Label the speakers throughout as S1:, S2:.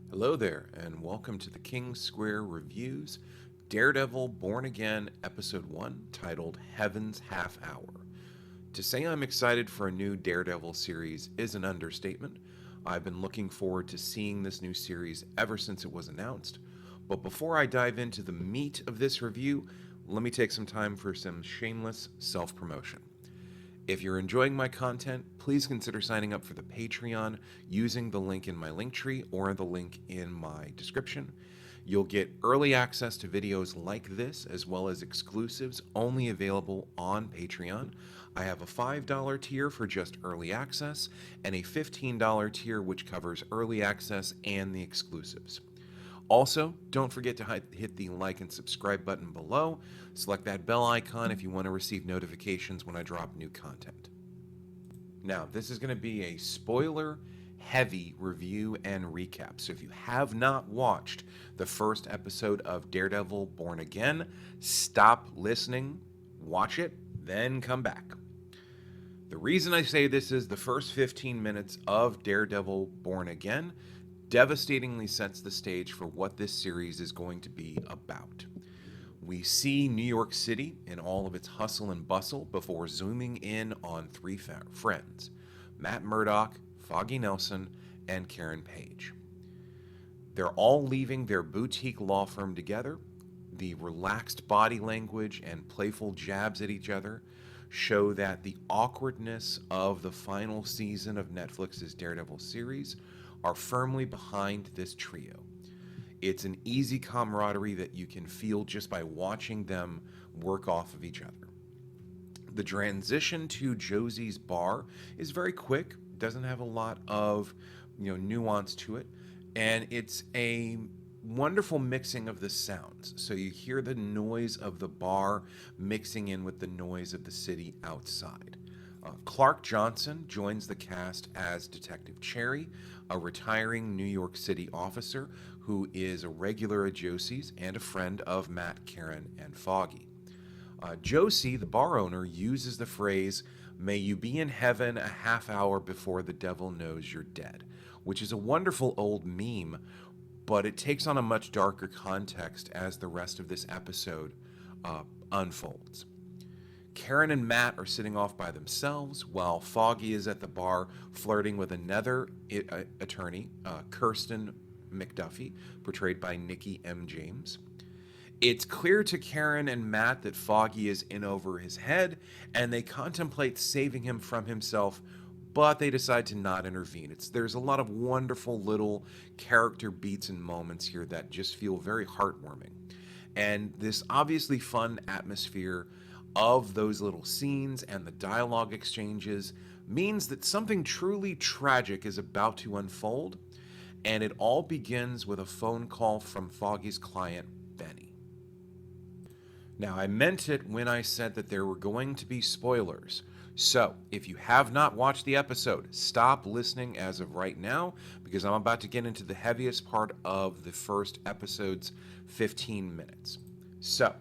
S1: Hello there, and welcome to the King Square Reviews Daredevil Born Again Episode 1, titled Heaven's Half Hour. To say I'm excited for a new Daredevil series is an understatement. I've been looking forward to seeing this new series ever since it was announced. But before I dive into the meat of this review, let me take some time for some shameless self promotion. If you're enjoying my content, please consider signing up for the Patreon using the link in my link tree or the link in my description. You'll get early access to videos like this, as well as exclusives only available on Patreon. I have a $5 tier for just early access, and a $15 tier which covers early access and the exclusives. Also, don't forget to hit the like and subscribe button below. Select that bell icon if you want to receive notifications when I drop new content. Now, this is going to be a spoiler heavy review and recap. So if you have not watched the first episode of Daredevil Born Again, stop listening, watch it, then come back. The reason I say this is the first 15 minutes of Daredevil Born Again devastatingly sets the stage for what this series is going to be about. We see New York City in all of its hustle and bustle before zooming in on three friends: Matt Murdock, Foggy Nelson, and Karen Page. They're all leaving their boutique law firm together. The relaxed body language and playful jabs at each other show that the awkwardness of the final season of Netflix's Daredevil series are firmly behind this trio. It's an easy camaraderie that you can feel just by watching them work off of each other. The transition to Josie's bar is very quick, doesn't have a lot of nuance to it, and it's a wonderful mixing of the sounds. So you hear the noise of the bar mixing in with the noise of the city outside. Clark Johnson joins the cast as Detective Cherry, a retiring New York City officer who is a regular at Josie's and a friend of Matt, Karen, and Foggy. Josie, the bar owner, uses the phrase, "May you be in heaven a half hour before the devil knows you're dead," which is a wonderful old meme, but it takes on a much darker context as the rest of this episode unfolds. Karen and Matt are sitting off by themselves while Foggy is at the bar flirting with another attorney, Kirsten McDuffie, portrayed by Nikki M. James. It's clear to Karen and Matt that Foggy is in over his head, and they contemplate saving him from himself, but they decide to not intervene. There's a lot of wonderful little character beats and moments here that just feel very heartwarming. And this obviously fun atmosphere of those little scenes and the dialogue exchanges means that something truly tragic is about to unfold, and it all begins with a phone call from Foggy's client, Benny. Now, I meant it when I said that there were going to be spoilers. So, if you have not watched the episode, stop listening as of right now, because I'm about to get into the heaviest part of the first episode's 15 minutes. So,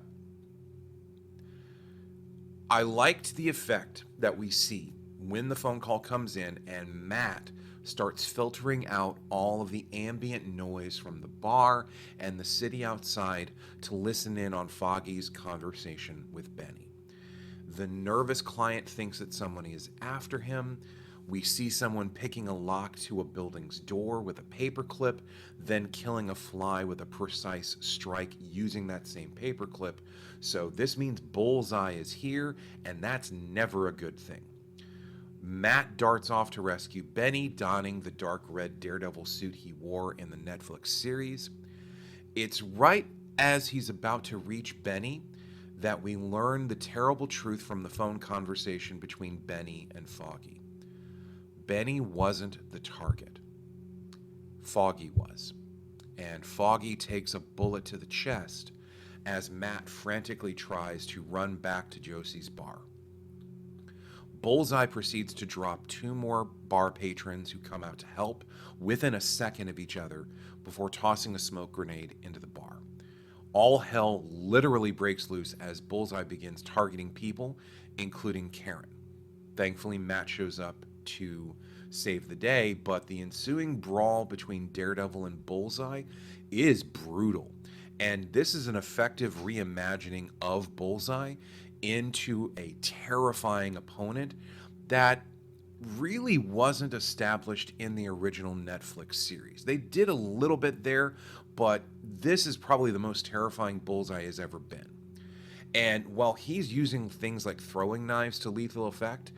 S1: I liked the effect that we see when the phone call comes in and Matt starts filtering out all of the ambient noise from the bar and the city outside to listen in on Foggy's conversation with Benny. The nervous client thinks that someone is after him. We see someone picking a lock to a building's door with a paperclip, then killing a fly with a precise strike using that same paperclip. So this means Bullseye is here, and that's never a good thing. Matt darts off to rescue Benny, donning the dark red Daredevil suit he wore in the Netflix series. It's right as he's about to reach Benny that we learn the terrible truth from the phone conversation between Benny and Foggy. Benny wasn't the target. Foggy was. And Foggy takes a bullet to the chest as Matt frantically tries to run back to Josie's bar. Bullseye proceeds to drop two more bar patrons who come out to help within a second of each other before tossing a smoke grenade into the bar. All hell literally breaks loose as Bullseye begins targeting people, including Karen. Thankfully, Matt shows up to save the day, but the ensuing brawl between Daredevil and Bullseye is brutal. And this is an effective reimagining of Bullseye into a terrifying opponent that really wasn't established in the original Netflix series. They did a little bit there, but this is probably the most terrifying Bullseye has ever been. And while he's using things like throwing knives to lethal effect,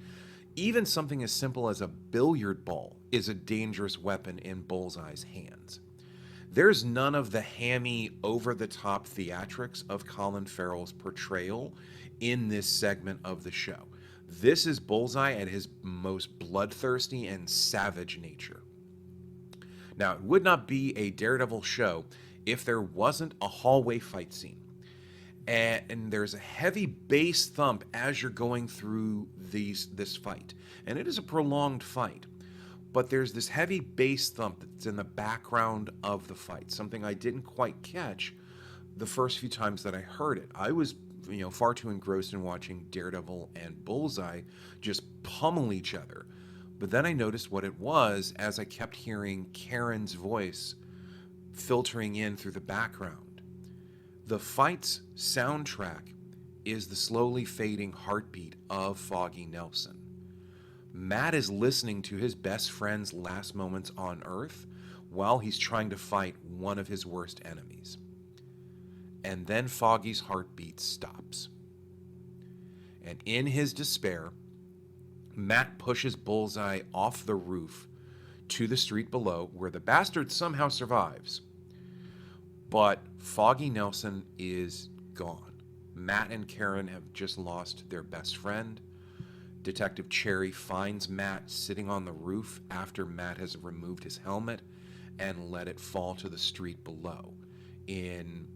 S1: even something as simple as a billiard ball is a dangerous weapon in Bullseye's hands. There's none of the hammy, over-the-top theatrics of Colin Farrell's portrayal in this segment of the show. This is Bullseye at his most bloodthirsty and savage nature. Now, it would not be a Daredevil show if there wasn't a hallway fight scene. And there's a heavy bass thump as you're going through this fight. And it is a prolonged fight. But there's this heavy bass thump that's in the background of the fight, something I didn't quite catch the first few times that I heard it. I was far too engrossed in watching Daredevil and Bullseye just pummel each other. But then I noticed what it was as I kept hearing Karen's voice filtering in through the background. The fight's soundtrack is the slowly fading heartbeat of Foggy Nelson. Matt is listening to his best friend's last moments on Earth while he's trying to fight one of his worst enemies. And then Foggy's heartbeat stops. And in his despair, Matt pushes Bullseye off the roof to the street below, where the bastard somehow survives. But Foggy Nelson is gone. Matt and Karen have just lost their best friend. Detective Cherry finds Matt sitting on the roof after Matt has removed his helmet and let it fall to the street below in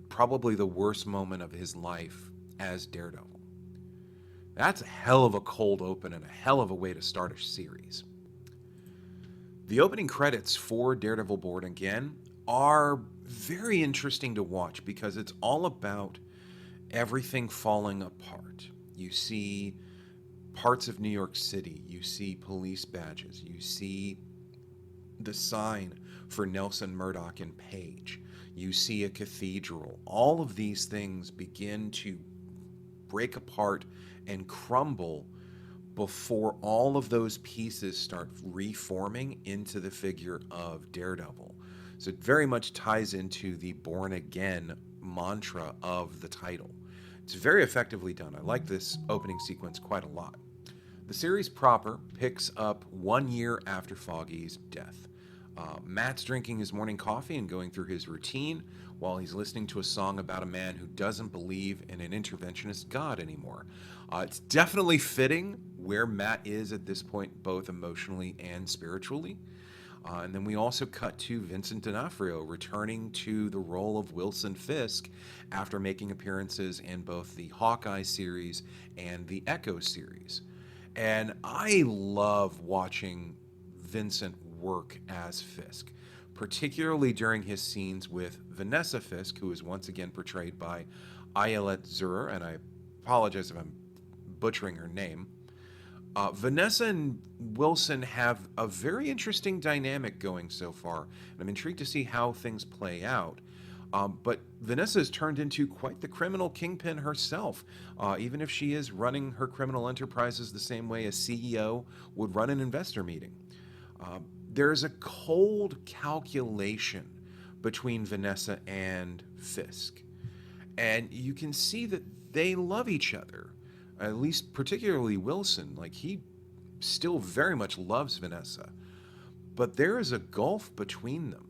S1: probably the worst moment of his life as Daredevil. That's a hell of a cold open and a hell of a way to start a series. The opening credits for Daredevil Born Again are very interesting to watch because it's all about everything falling apart. You see parts of New York City, you see police badges, you see the sign for Nelson Murdock and Page, you see a cathedral. All of these things begin to break apart and crumble before all of those pieces start reforming into the figure of Daredevil. So it very much ties into the Born Again mantra of the title. It's very effectively done. I like this opening sequence quite a lot. The series proper picks up 1 year after Foggy's death. Matt's drinking his morning coffee and going through his routine while he's listening to a song about a man who doesn't believe in an interventionist God anymore. It's definitely fitting where Matt is at this point, both emotionally and spiritually. And then we also cut to Vincent D'Onofrio returning to the role of Wilson Fisk after making appearances in both the Hawkeye series and the Echo series. And I love watching Vincent work as Fisk, particularly during his scenes with Vanessa Fisk, who is once again portrayed by Ayelet Zurer, and I apologize if I'm butchering her name. Vanessa and Wilson have a very interesting dynamic going so far, and I'm intrigued to see how things play out. But Vanessa has turned into quite the criminal kingpin herself, even if she is running her criminal enterprises the same way a CEO would run an investor meeting. There's a cold calculation between Vanessa and Fisk, and you can see that they love each other. At least particularly Wilson, like he still very much loves Vanessa. But there is a gulf between them.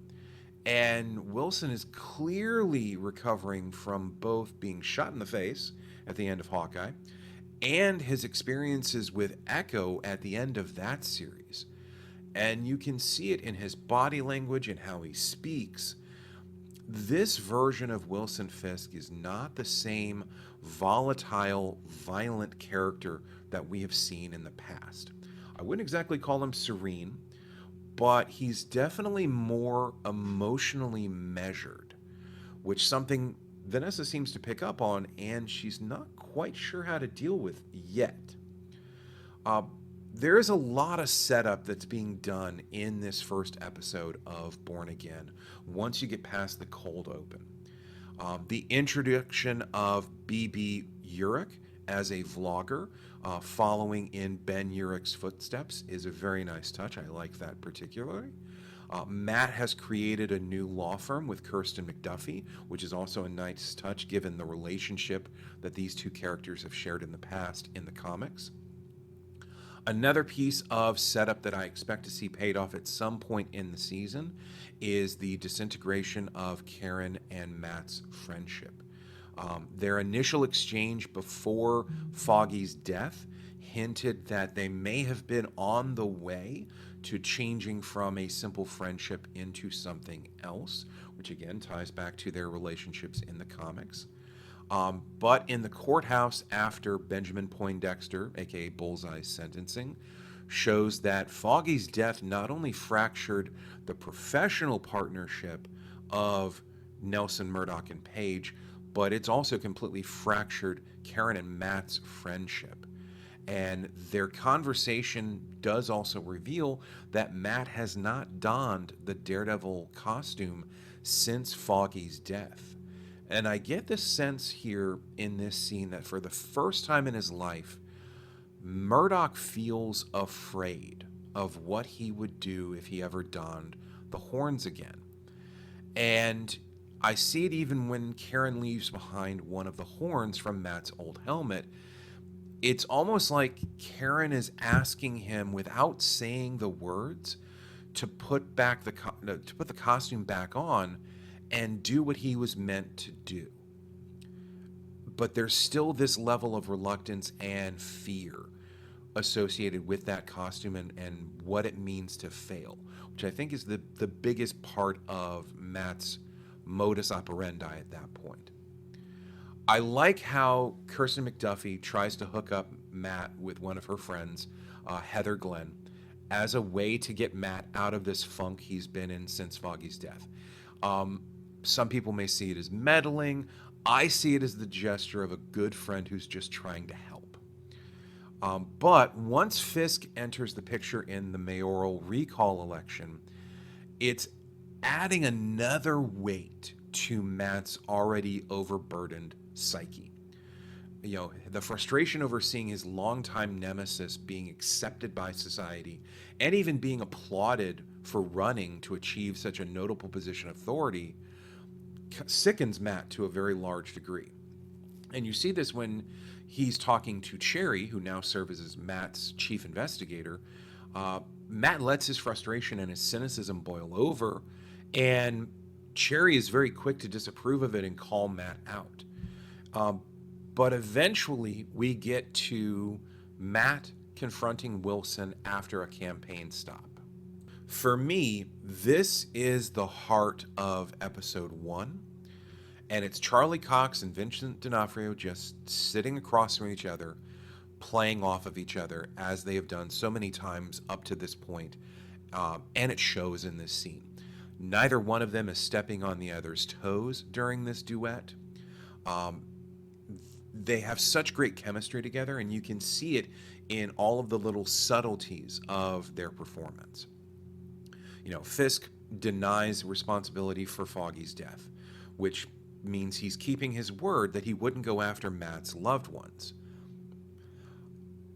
S1: And Wilson is clearly recovering from both being shot in the face at the end of Hawkeye and his experiences with Echo at the end of that series. And you can see it in his body language and how he speaks. This version of Wilson Fisk is not the same volatile, violent character that we have seen in the past. I wouldn't exactly call him serene, but he's definitely more emotionally measured, which something Vanessa seems to pick up on, and she's not quite sure how to deal with yet. there is a lot of setup that's being done in this first episode of Born Again once you get past the cold open. The introduction of BB Urich as a vlogger, following in Ben Urich's footsteps, is a very nice touch. I like that particularly. Matt has created a new law firm with Kirsten McDuffie, which is also a nice touch given the relationship that these two characters have shared in the past in the comics. Another piece of setup that I expect to see paid off at some point in the season is the disintegration of Karen and Matt's friendship. Their initial exchange before Foggy's death hinted that they may have been on the way to changing from a simple friendship into something else, which again ties back to their relationships in the comics. But in the courthouse after Benjamin Poindexter, aka Bullseye's sentencing, shows that Foggy's death not only fractured the professional partnership of Nelson, Murdock, and Page, but it's also completely fractured Karen and Matt's friendship. And their conversation does also reveal that Matt has not donned the Daredevil costume since Foggy's death. And I get the sense here in this scene that for the first time in his life, Murdock feels afraid of what he would do if he ever donned the horns again. And I see it even when Karen leaves behind one of the horns from Matt's old helmet. It's almost like Karen is asking him, without saying the words, to put the costume back on and do what he was meant to do. But there's still this level of reluctance and fear associated with that costume and what it means to fail, which I think is the biggest part of Matt's modus operandi at that point. I like how Kirsten McDuffie tries to hook up Matt with one of her friends, Heather Glenn, as a way to get Matt out of this funk he's been in since Foggy's death. Some people may see it as meddling. I see it as the gesture of a good friend who's just trying to help. But once Fisk enters the picture in the mayoral recall election, it's adding another weight to Matt's already overburdened psyche. You know, the frustration over seeing his longtime nemesis being accepted by society and even being applauded for running to achieve such a notable position of authority sickens Matt to a very large degree. And you see this when he's talking to Cherry, who now serves as Matt's chief investigator. Matt lets his frustration and his cynicism boil over, and Cherry is very quick to disapprove of it and call Matt out. But eventually we get to Matt confronting Wilson after a campaign stop. For me, this is the heart of episode 1, and it's Charlie Cox and Vincent D'Onofrio just sitting across from each other, playing off of each other as they have done so many times up to this point, and it shows in this scene. Neither one of them is stepping on the other's toes during this duet. They have such great chemistry together, and you can see it in all of the little subtleties of their performance. You know, Fisk denies responsibility for Foggy's death, which means he's keeping his word that he wouldn't go after Matt's loved ones.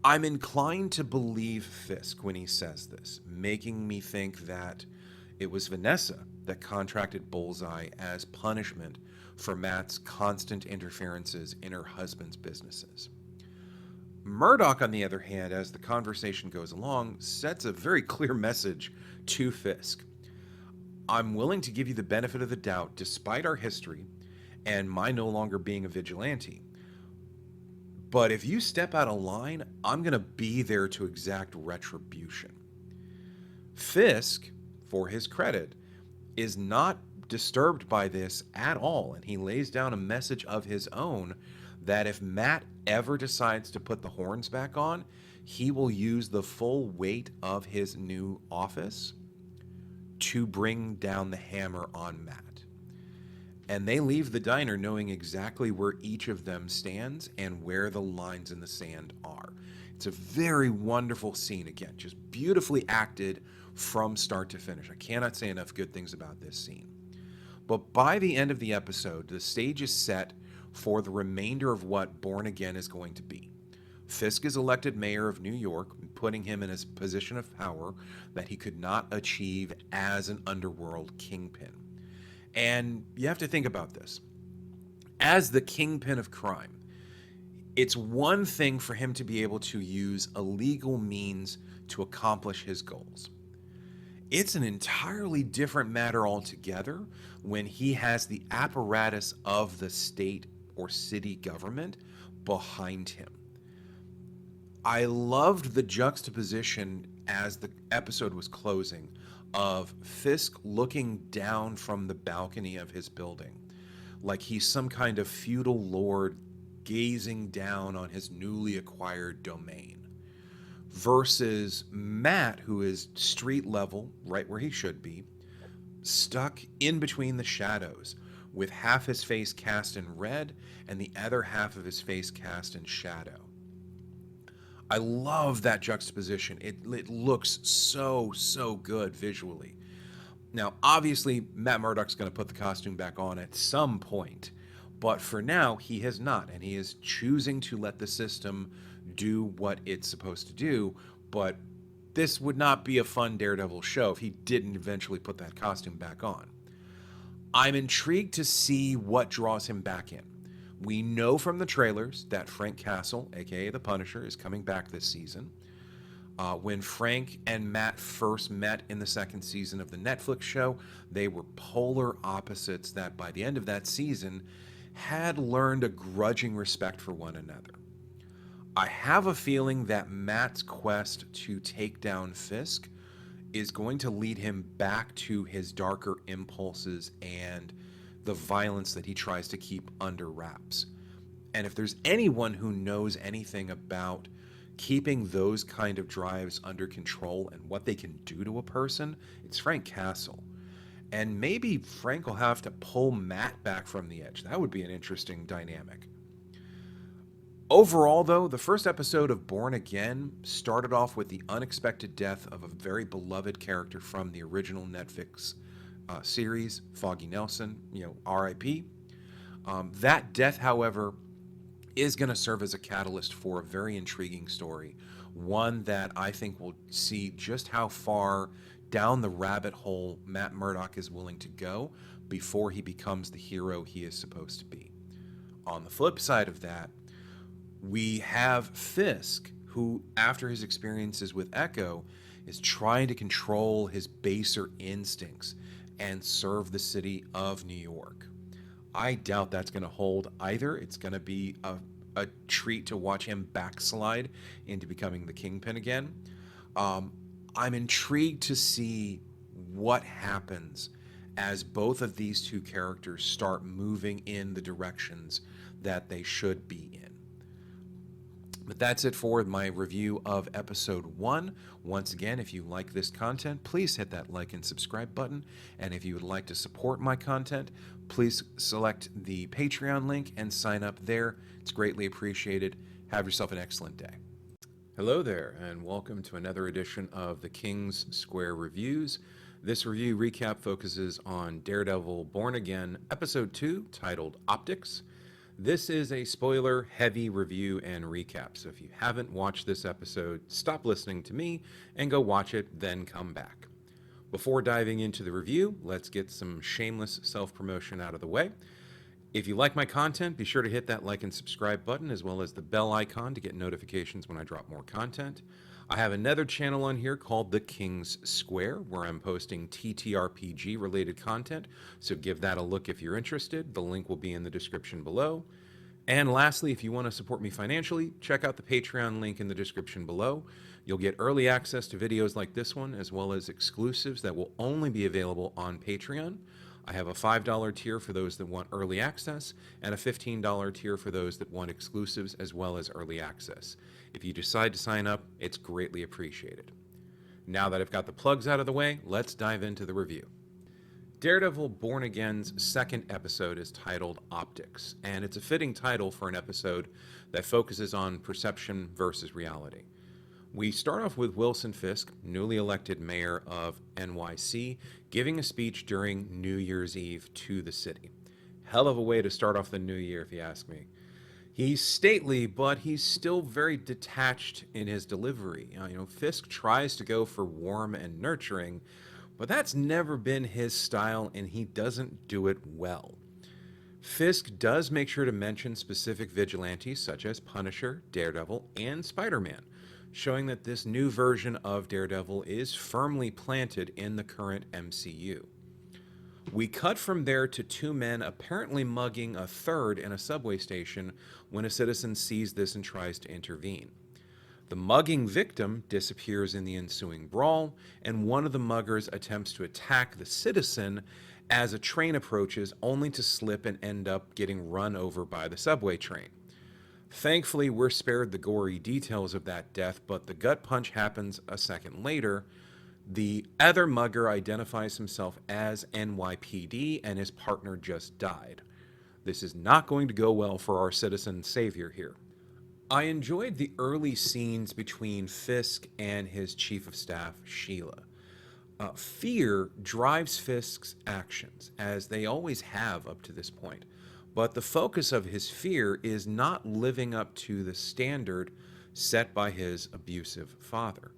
S1: I'm inclined to believe Fisk when he says this, making me think that it was Vanessa that contracted Bullseye as punishment for Matt's constant interferences in her husband's businesses. Murdock, on the other hand, as the conversation goes along, sets a very clear message to Fisk. I'm willing to give you the benefit of the doubt despite our history and my no longer being a vigilante. But if you step out of line, I'm going to be there to exact retribution. Fisk, for his credit, is not disturbed by this at all, and he lays down a message of his own that if Matt ever decides to put the horns back on, he will use the full weight of his new office to bring down the hammer on Matt. And they leave the diner knowing exactly where each of them stands and where the lines in the sand are. It's a very wonderful scene. Again, just beautifully acted from start to finish. I cannot say enough good things about this scene. But by the end of the episode, the stage is set for the remainder of what Born Again is going to be. Fisk is elected mayor of New York, putting him in a position of power that he could not achieve as an underworld kingpin. And you have to think about this. As the kingpin of crime, it's one thing for him to be able to use illegal means to accomplish his goals. It's an entirely different matter altogether when he has the apparatus of the state or city government behind him. I loved the juxtaposition as the episode was closing of Fisk looking down from the balcony of his building like he's some kind of feudal lord gazing down on his newly acquired domain, versus Matt, who is street level, right where he should be, stuck in between the shadows, with half his face cast in red and the other half of his face cast in shadow. I love that juxtaposition. It looks so good visually. Now, obviously, Matt Murdock's going to put the costume back on at some point, but for now, he has not, and he is choosing to let the system do what it's supposed to do, but this would not be a fun Daredevil show if he didn't eventually put that costume back on. I'm intrigued to see what draws him back in. We know from the trailers that Frank Castle, aka the Punisher, is coming back this season. When Frank and Matt first met in the second season of the Netflix show, they were polar opposites that by the end of that season had learned a grudging respect for one another. I have a feeling that Matt's quest to take down Fisk is going to lead him back to his darker impulses and the violence that he tries to keep under wraps. And if there's anyone who knows anything about keeping those kind of drives under control and what they can do to a person, it's Frank Castle. And maybe Frank will have to pull Matt back from the edge. That would be an interesting dynamic. Overall, though, the first episode of Born Again started off with the unexpected death of a very beloved character from the original Netflix series, Foggy Nelson, R.I.P. That death, however, is going to serve as a catalyst for a very intriguing story, one that I think will see just how far down the rabbit hole Matt Murdock is willing to go before he becomes the hero he is supposed to be. On the flip side of that, we have Fisk, who, after his experiences with Echo, is trying to control his baser instincts and serve the city of New York. I doubt that's going to hold either. It's going to be a treat to watch him backslide into becoming the Kingpin again. I'm intrigued to see what happens as both of these two characters start moving in the directions that they should be in. But that's it for my review of episode 1. Once again, if you like this content, please hit that like and subscribe button. And if you would like to support my content, please select the Patreon link and sign up there. It's greatly appreciated. Have yourself an excellent day. Hello there, and welcome to another edition of the King's Square Reviews. This review recap focuses on Daredevil Born Again, episode 2, titled Optics. This is a spoiler-heavy review and recap, so if you haven't watched this episode, stop listening to me and go watch it, then come back. Before diving into the review, let's get some shameless self-promotion out of the way. If you like my content, be sure to hit that like and subscribe button, as well as the bell icon to get notifications when I drop more content. I have another channel on here called The King's Square, where I'm posting TTRPG-related content, so give that a look if you're interested. The link will be in the description below. And lastly, if you want to support me financially, check out the Patreon link in the description below. You'll get early access to videos like this one, as well as exclusives that will only be available on Patreon. I have a $5 tier for those that want early access, and a $15 tier for those that want exclusives as well as early access. If you decide to sign up, it's greatly appreciated. Now that I've got the plugs out of the way, let's dive into the review. Daredevil Born Again's second episode is titled Optics, and it's a fitting title for an episode that focuses on perception versus reality. We start off with Wilson Fisk, newly elected mayor of NYC, giving a speech during New Year's Eve to the city. Hell of a way to start off the new year, if you ask me. He's stately, but he's still very detached in his delivery. Fisk tries to go for warm and nurturing, but that's never been his style, and he doesn't do it well. Fisk does make sure to mention specific vigilantes such as Punisher, Daredevil, and Spider-Man, showing that this new version of Daredevil is firmly planted in the current MCU. We cut from there to two men apparently mugging a third in a subway station when a citizen sees this and tries to intervene. The mugging victim disappears in the ensuing brawl, and one of the muggers attempts to attack the citizen as a train approaches, only to slip and end up getting run over by the subway train. Thankfully, we're spared the gory details of that death, but the gut punch happens a second later. The other mugger identifies himself as NYPD, and his partner just died. This is not going to go well for our citizen savior here. I enjoyed the early scenes between Fisk and his chief of staff, Sheila. Fear drives Fisk's actions, as they always have up to this point, but the focus of his fear is not living up to the standard set by his abusive father.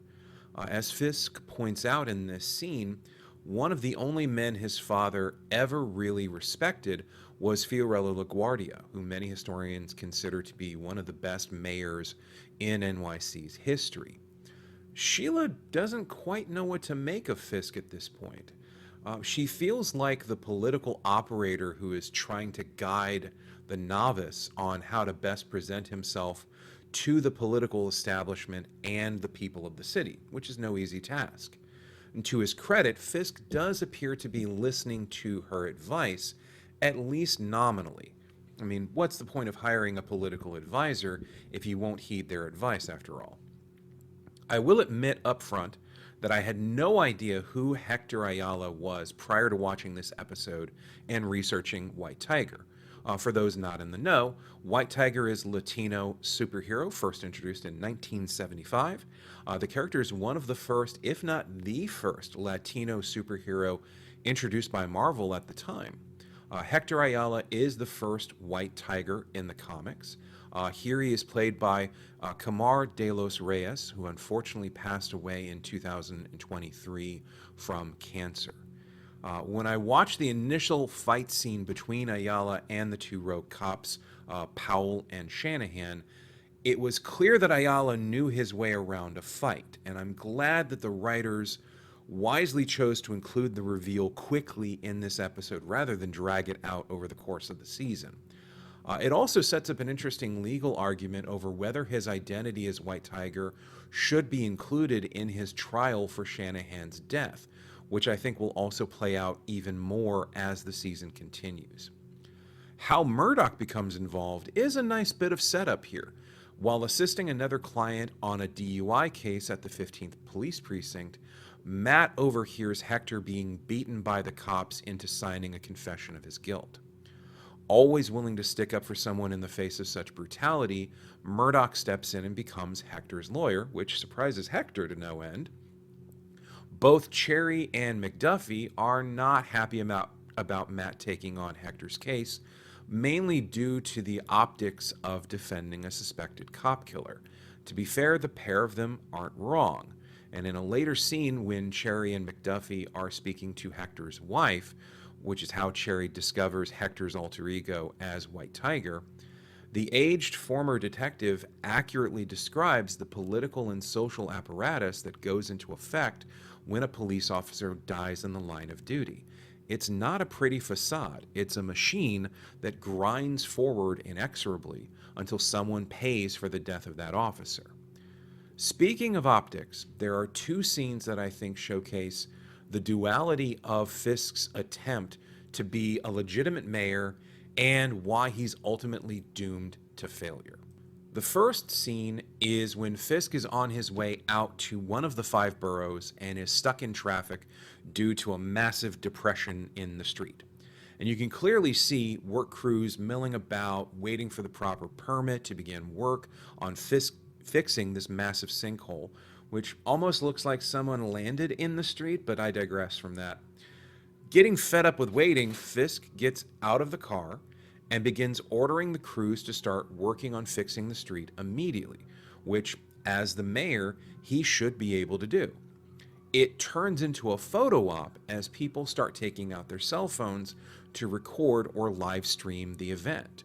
S1: As Fisk points out in this scene, one of the only men his father ever really respected was Fiorello LaGuardia, who many historians consider to be one of the best mayors in NYC's history. Sheila doesn't quite know what to make of Fisk at this point. She feels like the political operator who is trying to guide the novice on how to best present himself to the political establishment and the people of the city, which is no easy task. And to his credit, Fisk does appear to be listening to her advice, at least nominally. I mean, what's the point of hiring a political advisor if you won't heed their advice after all? I will admit up front that I had no idea who Hector Ayala was prior to watching this episode and researching White Tiger. For those not in the know, White Tiger is a Latino superhero first introduced in 1975. The character is one of the first, if not the first, Latino superhero introduced by Marvel at the time. Hector Ayala is the first White Tiger in the comics. Here he is played by Camar de los Reyes, who unfortunately passed away in 2023 from cancer. When I watched the initial fight scene between Ayala and the two rogue cops, Powell and Shanahan, it was clear that Ayala knew his way around a fight, and I'm glad that the writers wisely chose to include the reveal quickly in this episode rather than drag it out over the course of the season. It also sets up an interesting legal argument over whether his identity as White Tiger should be included in his trial for Shanahan's death, which I think will also play out even more as the season continues. How Murdock becomes involved is a nice bit of setup here. While assisting another client on a DUI case at the 15th Police Precinct, Matt overhears Hector being beaten by the cops into signing a confession of his guilt. Always willing to stick up for someone in the face of such brutality, Murdock steps in and becomes Hector's lawyer, which surprises Hector to no end. Both Cherry and McDuffie are not happy about Matt taking on Hector's case, mainly due to the optics of defending a suspected cop killer. To be fair, the pair of them aren't wrong. And in a later scene when Cherry and McDuffie are speaking to Hector's wife, which is how Cherry discovers Hector's alter ego as White Tiger, the aged former detective accurately describes the political and social apparatus that goes into effect when a police officer dies in the line of duty. It's not a pretty facade. It's a machine that grinds forward inexorably until someone pays for the death of that officer. Speaking of optics, there are two scenes that I think showcase the duality of Fisk's attempt to be a legitimate mayor and why he's ultimately doomed to failure. The first scene is when Fisk is on his way out to one of the 5 boroughs and is stuck in traffic due to a massive depression in the street. And you can clearly see work crews milling about, waiting for the proper permit to begin work on fixing this massive sinkhole, which almost looks like someone landed in the street, but I digress from that. Getting fed up with waiting, Fisk gets out of the car and begins ordering the crews to start working on fixing the street immediately, which, as the mayor, he should be able to do. It turns into a photo op as people start taking out their cell phones to record or live stream the event.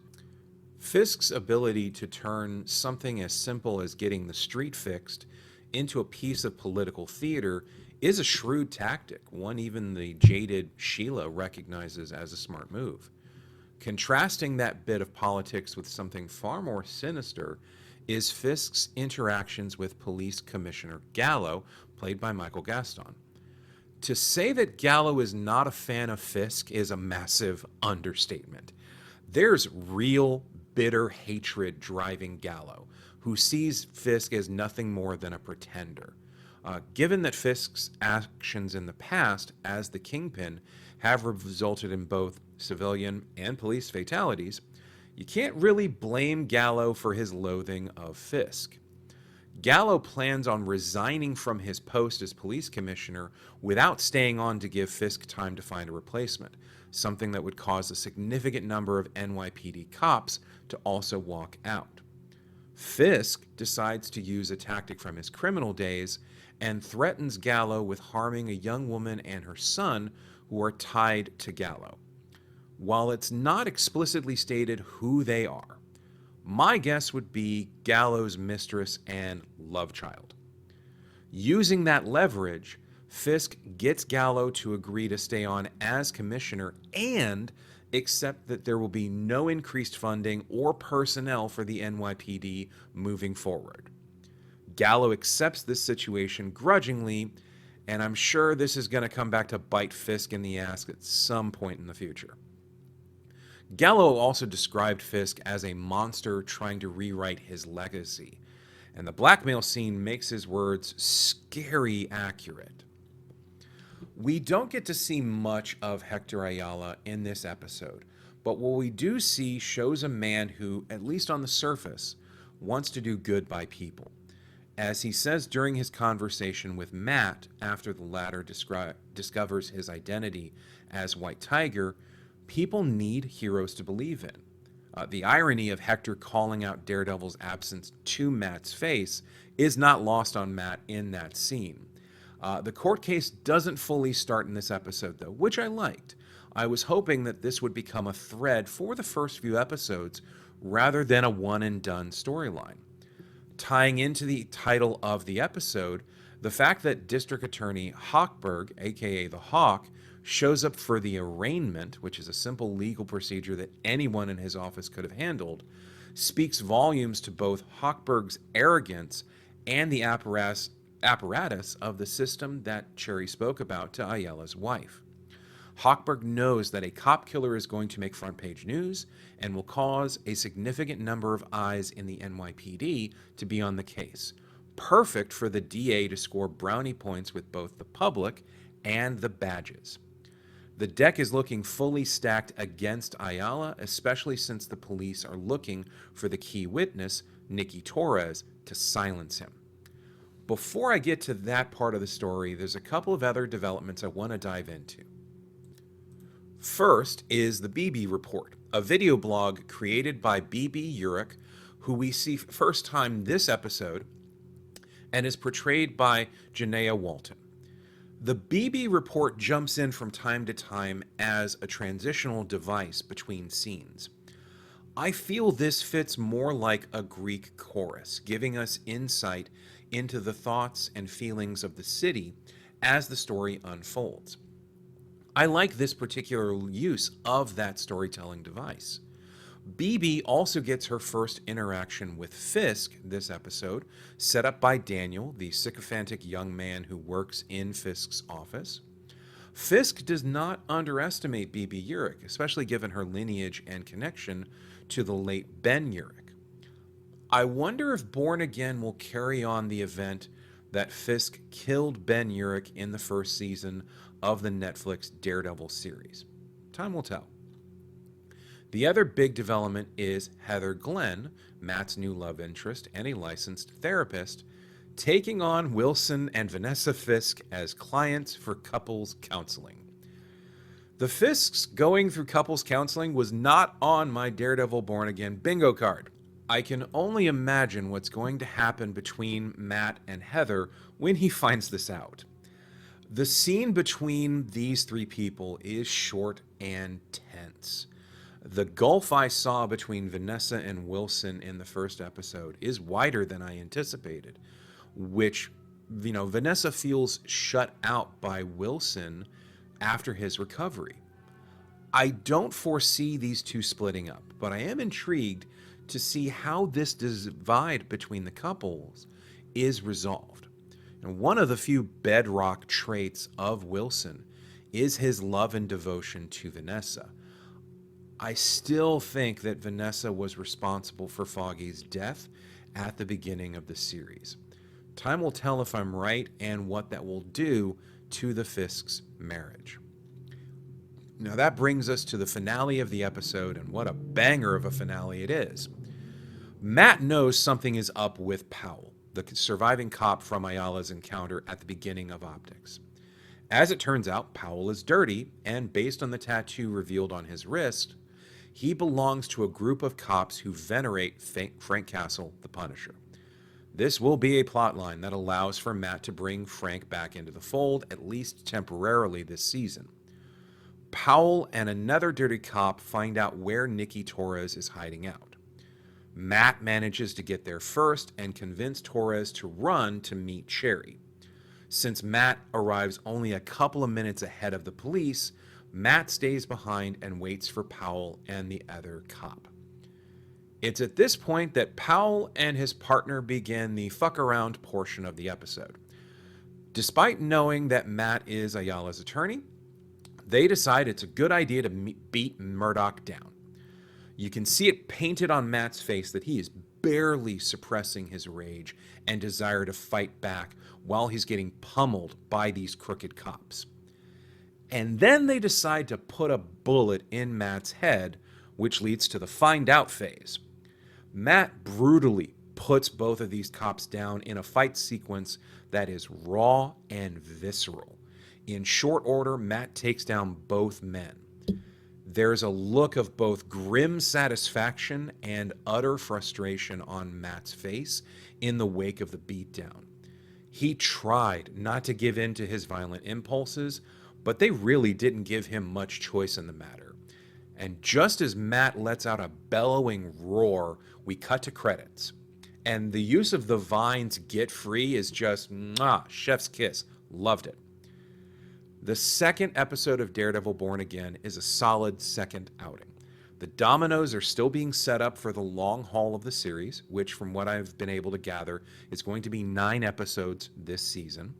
S1: Fisk's ability to turn something as simple as getting the street fixed into a piece of political theater is a shrewd tactic, one even the jaded Sheila recognizes as a smart move. Contrasting that bit of politics with something far more sinister is Fisk's interactions with Police Commissioner Gallo, played by Michael Gaston. To say that Gallo is not a fan of Fisk is a massive understatement. There's real, bitter hatred driving Gallo, who sees Fisk as nothing more than a pretender. Given that Fisk's actions in the past as the Kingpin have resulted in both civilian and police fatalities, you can't really blame Gallo for his loathing of Fisk. Gallo plans on resigning from his post as police commissioner without staying on to give Fisk time to find a replacement, something that would cause a significant number of NYPD cops to also walk out. Fisk decides to use a tactic from his criminal days and threatens Gallo with harming a young woman and her son who are tied to Gallo. While it's not explicitly stated who they are, my guess would be Gallo's mistress and love child. Using that leverage, Fisk gets Gallo to agree to stay on as commissioner and accept that there will be no increased funding or personnel for the NYPD moving forward. Gallo accepts this situation grudgingly, and I'm sure this is going to come back to bite Fisk in the ass at some point in the future. Gallo also described Fisk as a monster trying to rewrite his legacy, and the blackmail scene makes his words scary accurate. We don't get to see much of Hector Ayala in this episode, but what we do see shows a man who, at least on the surface, wants to do good by people. As he says during his conversation with Matt after the latter discovers his identity as White Tiger, people need heroes to believe in. The irony of Hector calling out Daredevil's absence to Matt's face is not lost on Matt in that scene. The court case doesn't fully start in this episode, though, which I liked. I was hoping that this would become a thread for the first few episodes rather than a one-and-done storyline. Tying into the title of the episode, the fact that District Attorney Hochberg, aka the Hawk, shows up for the arraignment, which is a simple legal procedure that anyone in his office could have handled, speaks volumes to both Hochberg's arrogance and the apparatus of the system that Cherry spoke about to Ayala's wife. Hochberg knows that a cop killer is going to make front-page news and will cause a significant number of eyes in the NYPD to be on the case. Perfect for the DA to score brownie points with both the public and the badges. The deck is looking fully stacked against Ayala, especially since the police are looking for the key witness, Nicky Torres, to silence him. Before I get to that part of the story, there's a couple of other developments I want to dive into. First is the BB Report, a video blog created by BB Urich, who we see first time this episode, and is portrayed by Janaea Walton. The BB Report jumps in from time to time as a transitional device between scenes. I feel this fits more like a Greek chorus, giving us insight into the thoughts and feelings of the city as the story unfolds. I like this particular use of that storytelling device. BB also gets her first interaction with Fisk this episode, set up by Daniel, the sycophantic young man who works in Fisk's office. Fisk does not underestimate BB Urich, especially given her lineage and connection to the late Ben Urich. I wonder if Born Again will carry on the event that Fisk killed Ben Urich in the first season of the Netflix Daredevil series. Time will tell. The other big development is Heather Glenn, Matt's new love interest and a licensed therapist, taking on Wilson and Vanessa Fisk as clients for couples counseling. The Fisks going through couples counseling was not on my Daredevil Born Again bingo card. I can only imagine what's going to happen between Matt and Heather when he finds this out. The scene between these three people is short and tense. The gulf I saw between Vanessa and Wilson in the first episode is wider than I anticipated, which, Vanessa feels shut out by Wilson after his recovery. I don't foresee these two splitting up, but I am intrigued to see how this divide between the couples is resolved. And one of the few bedrock traits of Wilson is his love and devotion to Vanessa. I still think that Vanessa was responsible for Foggy's death at the beginning of the series. Time will tell if I'm right and what that will do to the Fisk's marriage. Now that brings us to the finale of the episode, and what a banger of a finale it is. Matt knows something is up with Powell, the surviving cop from Ayala's encounter at the beginning of Optics. As it turns out, Powell is dirty, and based on the tattoo revealed on his wrist, he belongs to a group of cops who venerate Frank Castle, the Punisher. This will be a plotline that allows for Matt to bring Frank back into the fold, at least temporarily this season. Powell and another dirty cop find out where Nikki Torres is hiding out. Matt manages to get there first and convince Torres to run to meet Cherry. Since Matt arrives only a couple of minutes ahead of the police, Matt stays behind and waits for Powell and the other cop. It's at this point that Powell and his partner begin the fuck around portion of the episode. Despite knowing that Matt is Ayala's attorney, they decide it's a good idea to beat Murdock down. You can see it painted on Matt's face that he is barely suppressing his rage and desire to fight back while he's getting pummeled by these crooked cops. And then they decide to put a bullet in Matt's head, which leads to the find out phase. Matt brutally puts both of these cops down in a fight sequence that is raw and visceral. In short order, Matt takes down both men. There's a look of both grim satisfaction and utter frustration on Matt's face in the wake of the beatdown. He tried not to give in to his violent impulses, but they really didn't give him much choice in the matter. And just as Matt lets out a bellowing roar, we cut to credits. And the use of the Vine's Get Free is just, chef's kiss. Loved it. The second episode of Daredevil Born Again is a solid second outing. The dominoes are still being set up for the long haul of the series, which from what I've been able to gather is going to be 9 episodes this season.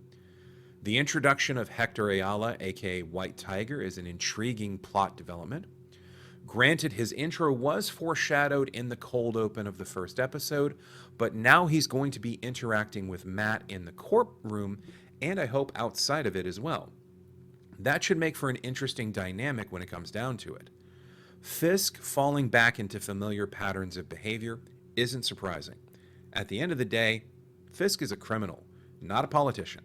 S1: The introduction of Hector Ayala, aka White Tiger, is an intriguing plot development. Granted, his intro was foreshadowed in the cold open of the first episode, but now he's going to be interacting with Matt in the courtroom, and I hope outside of it as well. That should make for an interesting dynamic when it comes down to it. Fisk falling back into familiar patterns of behavior isn't surprising. At the end of the day, Fisk is a criminal, not a politician,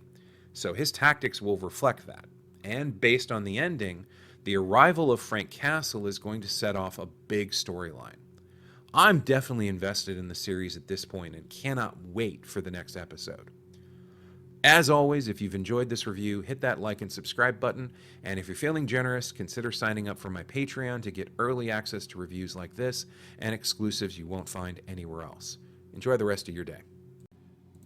S1: so his tactics will reflect that. And based on the ending, the arrival of Frank Castle is going to set off a big storyline. I'm definitely invested in the series at this point and cannot wait for the next episode. As always, if you've enjoyed this review, hit that like and subscribe button, and if you're feeling generous, consider signing up for my Patreon to get early access to reviews like this and exclusives you won't find anywhere else. Enjoy the rest of your day.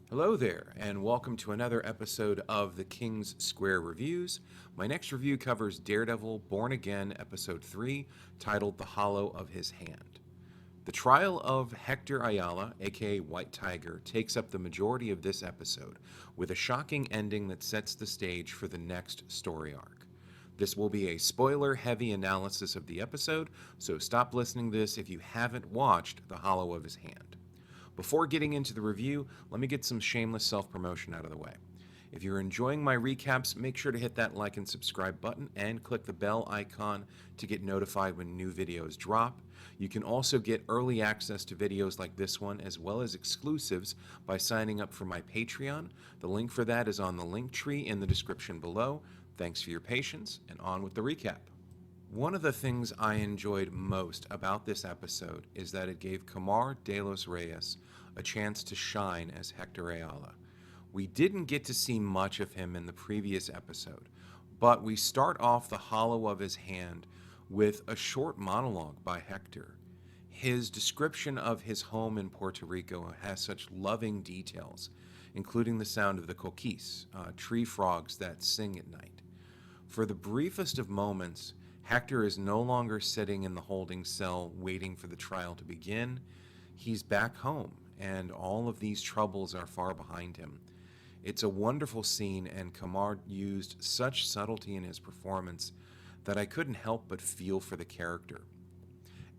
S1: Hello there, and welcome to another episode of the King's Square Reviews. My next review covers Daredevil Born Again Episode 3, titled The Hollow of His Hand. The trial of Hector Ayala, aka White Tiger, takes up the majority of this episode, with a shocking ending that sets the stage for the next story arc. This will be a spoiler-heavy analysis of the episode, so stop listening to this if you haven't watched The Hollow of His Hand. Before getting into the review, let me get some shameless self-promotion out of the way. If you're enjoying my recaps, make sure to hit that like and subscribe button and click the bell icon to get notified when new videos drop. You can also get early access to videos like this one, as well as exclusives, by signing up for my Patreon. The link for that is on the link tree in the description below. Thanks for your patience, and on with the recap. One of the things I enjoyed most about this episode is that it gave Camar de los Reyes a chance to shine as Hector Ayala. We didn't get to see much of him in the previous episode, but we start off the hollow of his hand with a short monologue by Hector. His description of his home in Puerto Rico has such loving details, including the sound of the coquis, tree frogs that sing at night. For the briefest of moments, Hector is no longer sitting in the holding cell waiting for the trial to begin. He's back home, and all of these troubles are far behind him. It's a wonderful scene, and Camar used such subtlety in his performance that I couldn't help but feel for the character.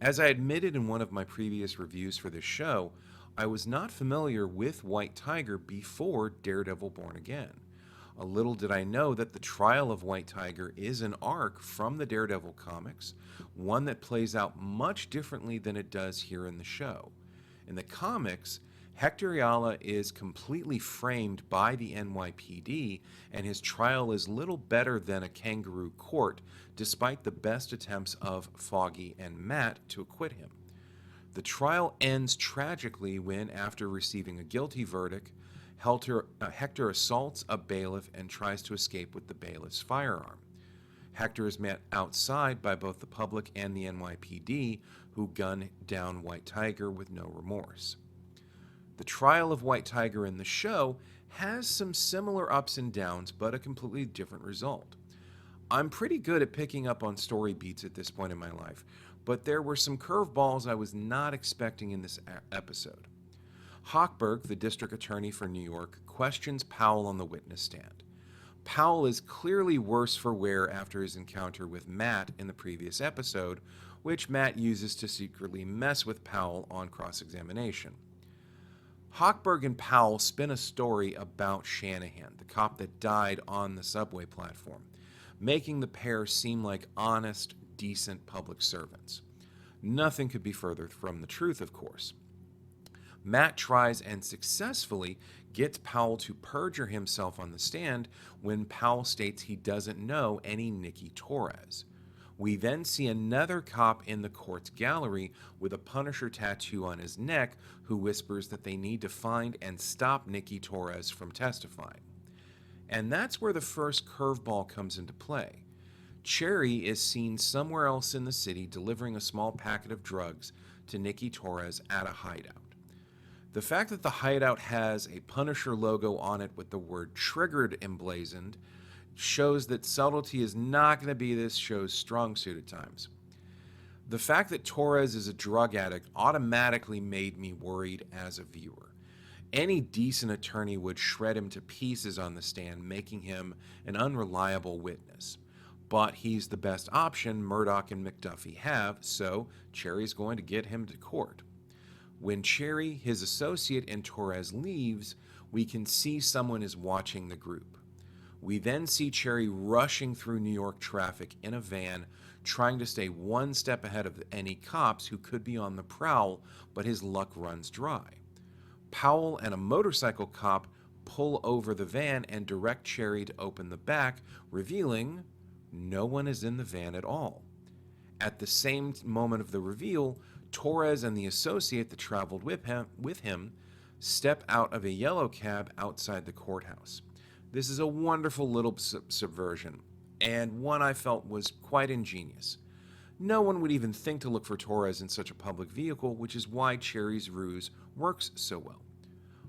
S1: As I admitted in one of my previous reviews for this show, I was not familiar with White Tiger before Daredevil Born Again. A little did I know that the trial of White Tiger is an arc from the Daredevil comics, one that plays out much differently than it does here in the show. In the comics, Hector Ayala is completely framed by the NYPD, and his trial is little better than a kangaroo court, despite the best attempts of Foggy and Matt to acquit him. The trial ends tragically when, after receiving a guilty verdict, Hector assaults a bailiff and tries to escape with the bailiff's firearm. Hector is met outside by both the public and the NYPD, who gun down White Tiger with no remorse. The trial of White Tiger in the show has some similar ups and downs, but a completely different result. I'm pretty good at picking up on story beats at this point in my life, but there were some curveballs I was not expecting in this episode. Hochberg, the district attorney for New York, questions Powell on the witness stand. Powell is clearly worse for wear after his encounter with Matt in the previous episode, which Matt uses to secretly mess with Powell on cross-examination. Hochberg and Powell spin a story about Shanahan, the cop that died on the subway platform, making the pair seem like honest, decent public servants. Nothing could be further from the truth, of course. Matt tries and successfully gets Powell to perjure himself on the stand when Powell states he doesn't know any Nicky Torres. We then see another cop in the court's gallery with a Punisher tattoo on his neck who whispers that they need to find and stop Nicky Torres from testifying. And that's where the first curveball comes into play. Cherry is seen somewhere else in the city delivering a small packet of drugs to Nicky Torres at a hideout. The fact that the hideout has a Punisher logo on it with the word "triggered" emblazoned shows that subtlety is not going to be this show's strong suit at times. The fact that Torres is a drug addict automatically made me worried as a viewer. Any decent attorney would shred him to pieces on the stand, making him an unreliable witness. But he's the best option Murdock and McDuffie have, so Cherry's going to get him to court. When Cherry, his associate, and Torres leaves, we can see someone is watching the group. We then see Cherry rushing through New York traffic in a van, trying to stay one step ahead of any cops who could be on the prowl, but his luck runs dry. Powell and a motorcycle cop pull over the van and direct Cherry to open the back, revealing no one is in the van at all. At the same moment of the reveal, Torres and the associate that traveled with him step out of a yellow cab outside the courthouse. This is a wonderful little subversion, and one I felt was quite ingenious. No one would even think to look for Torres in such a public vehicle, which is why Cherry's ruse works so well.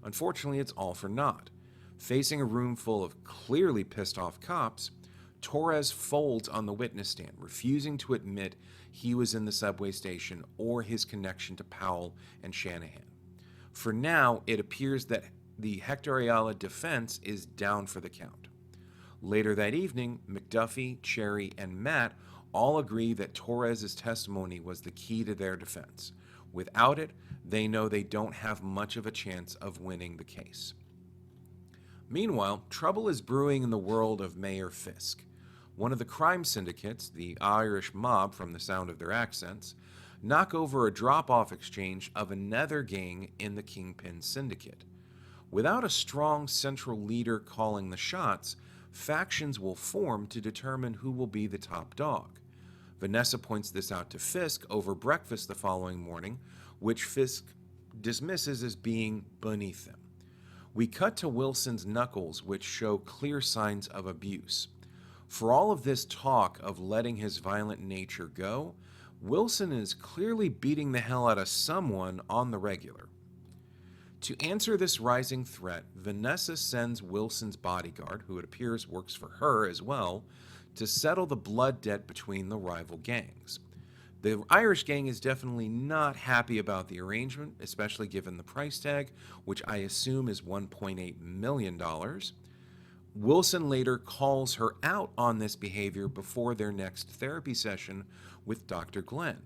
S1: Unfortunately, it's all for naught. Facing a room full of clearly pissed off cops, Torres folds on the witness stand, refusing to admit he was in the subway station or his connection to Powell and Shanahan. For now, it appears that the Hector Ayala defense is down for the count. Later that evening, McDuffie, Cherry, and Matt all agree that Torres' testimony was the key to their defense. Without it, they know they don't have much of a chance of winning the case. Meanwhile, trouble is brewing in the world of Mayor Fisk. One of the crime syndicates, the Irish mob from the sound of their accents, knock over a drop-off exchange of another gang in the Kingpin Syndicate. Without a strong central leader calling the shots, factions will form to determine who will be the top dog. Vanessa points this out to Fisk over breakfast the following morning, which Fisk dismisses as being beneath him. We cut to Wilson's knuckles, which show clear signs of abuse. For all of this talk of letting his violent nature go, Wilson is clearly beating the hell out of someone on the regular. To answer this rising threat, Vanessa sends Wilson's bodyguard, who it appears works for her as well, to settle the blood debt between the rival gangs. The Irish gang is definitely not happy about the arrangement, especially given the price tag, which I assume is $1.8 million. Wilson later calls her out on this behavior before their next therapy session with Dr. Glenn.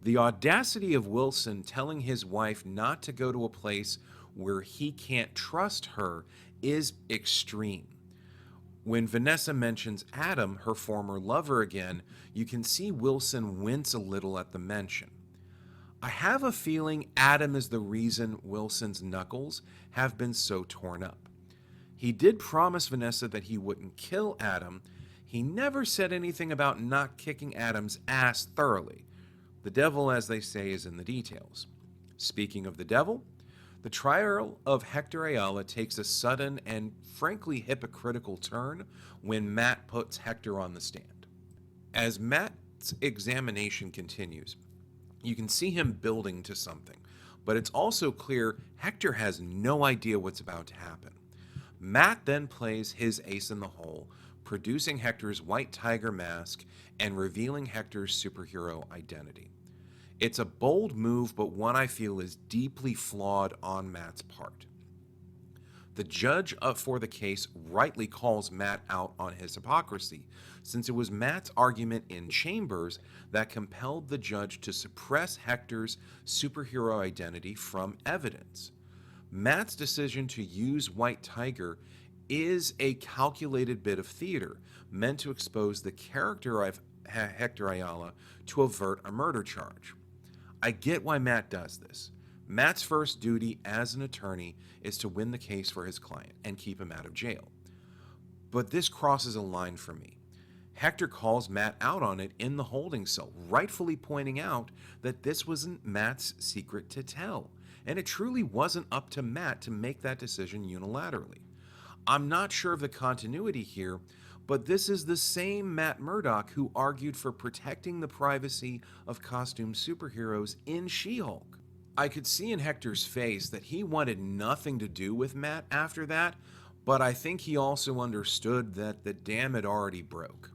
S1: The audacity of Wilson telling his wife not to go to a place where he can't trust her is extreme. When Vanessa mentions Adam, her former lover, again, you can see Wilson wince a little at the mention. I have a feeling Adam is the reason Wilson's knuckles have been so torn up. He did promise Vanessa that he wouldn't kill Adam. He never said anything about not kicking Adam's ass thoroughly. The devil, as they say, is in the details. Speaking of the devil, the trial of Hector Ayala takes a sudden and frankly hypocritical turn when Matt puts Hector on the stand. As Matt's examination continues, you can see him building to something, but it's also clear Hector has no idea what's about to happen. Matt then plays his ace in the hole, producing Hector's white tiger mask and revealing Hector's superhero identity. It's a bold move, but one I feel is deeply flawed on Matt's part. The judge for the case rightly calls Matt out on his hypocrisy, since it was Matt's argument in chambers that compelled the judge to suppress Hector's superhero identity from evidence. Matt's decision to use White Tiger is a calculated bit of theater meant to expose the character of Hector Ayala to avert a murder charge. I get why Matt does this. Matt's first duty as an attorney is to win the case for his client and keep him out of jail. But this crosses a line for me. Hector calls Matt out on it in the holding cell, rightfully pointing out that this wasn't Matt's secret to tell, and it truly wasn't up to Matt to make that decision unilaterally. I'm not sure of the continuity here, but this is the same Matt Murdock who argued for protecting the privacy of costume superheroes in She-Hulk. I could see in Hector's face that he wanted nothing to do with Matt after that, but I think he also understood that the dam had already broke.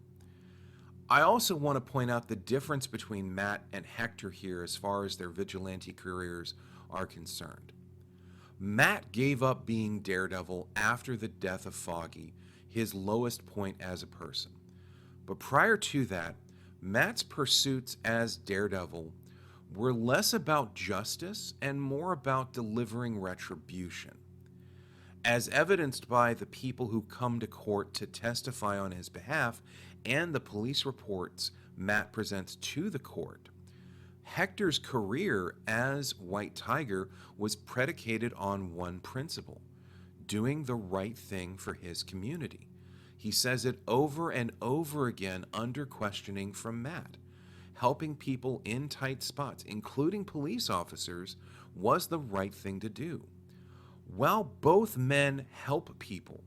S1: I also want to point out the difference between Matt and Hector here as far as their vigilante careers are concerned. Matt gave up being Daredevil after the death of Foggy, his lowest point as a person. But prior to that, Matt's pursuits as Daredevil were less about justice and more about delivering retribution. As evidenced by the people who come to court to testify on his behalf and the police reports Matt presents to the court, Hector's career as White Tiger was predicated on one principle: doing the right thing for his community. He says it over and over again under questioning from Matt. Helping people in tight spots, including police officers, was the right thing to do. While both men help people,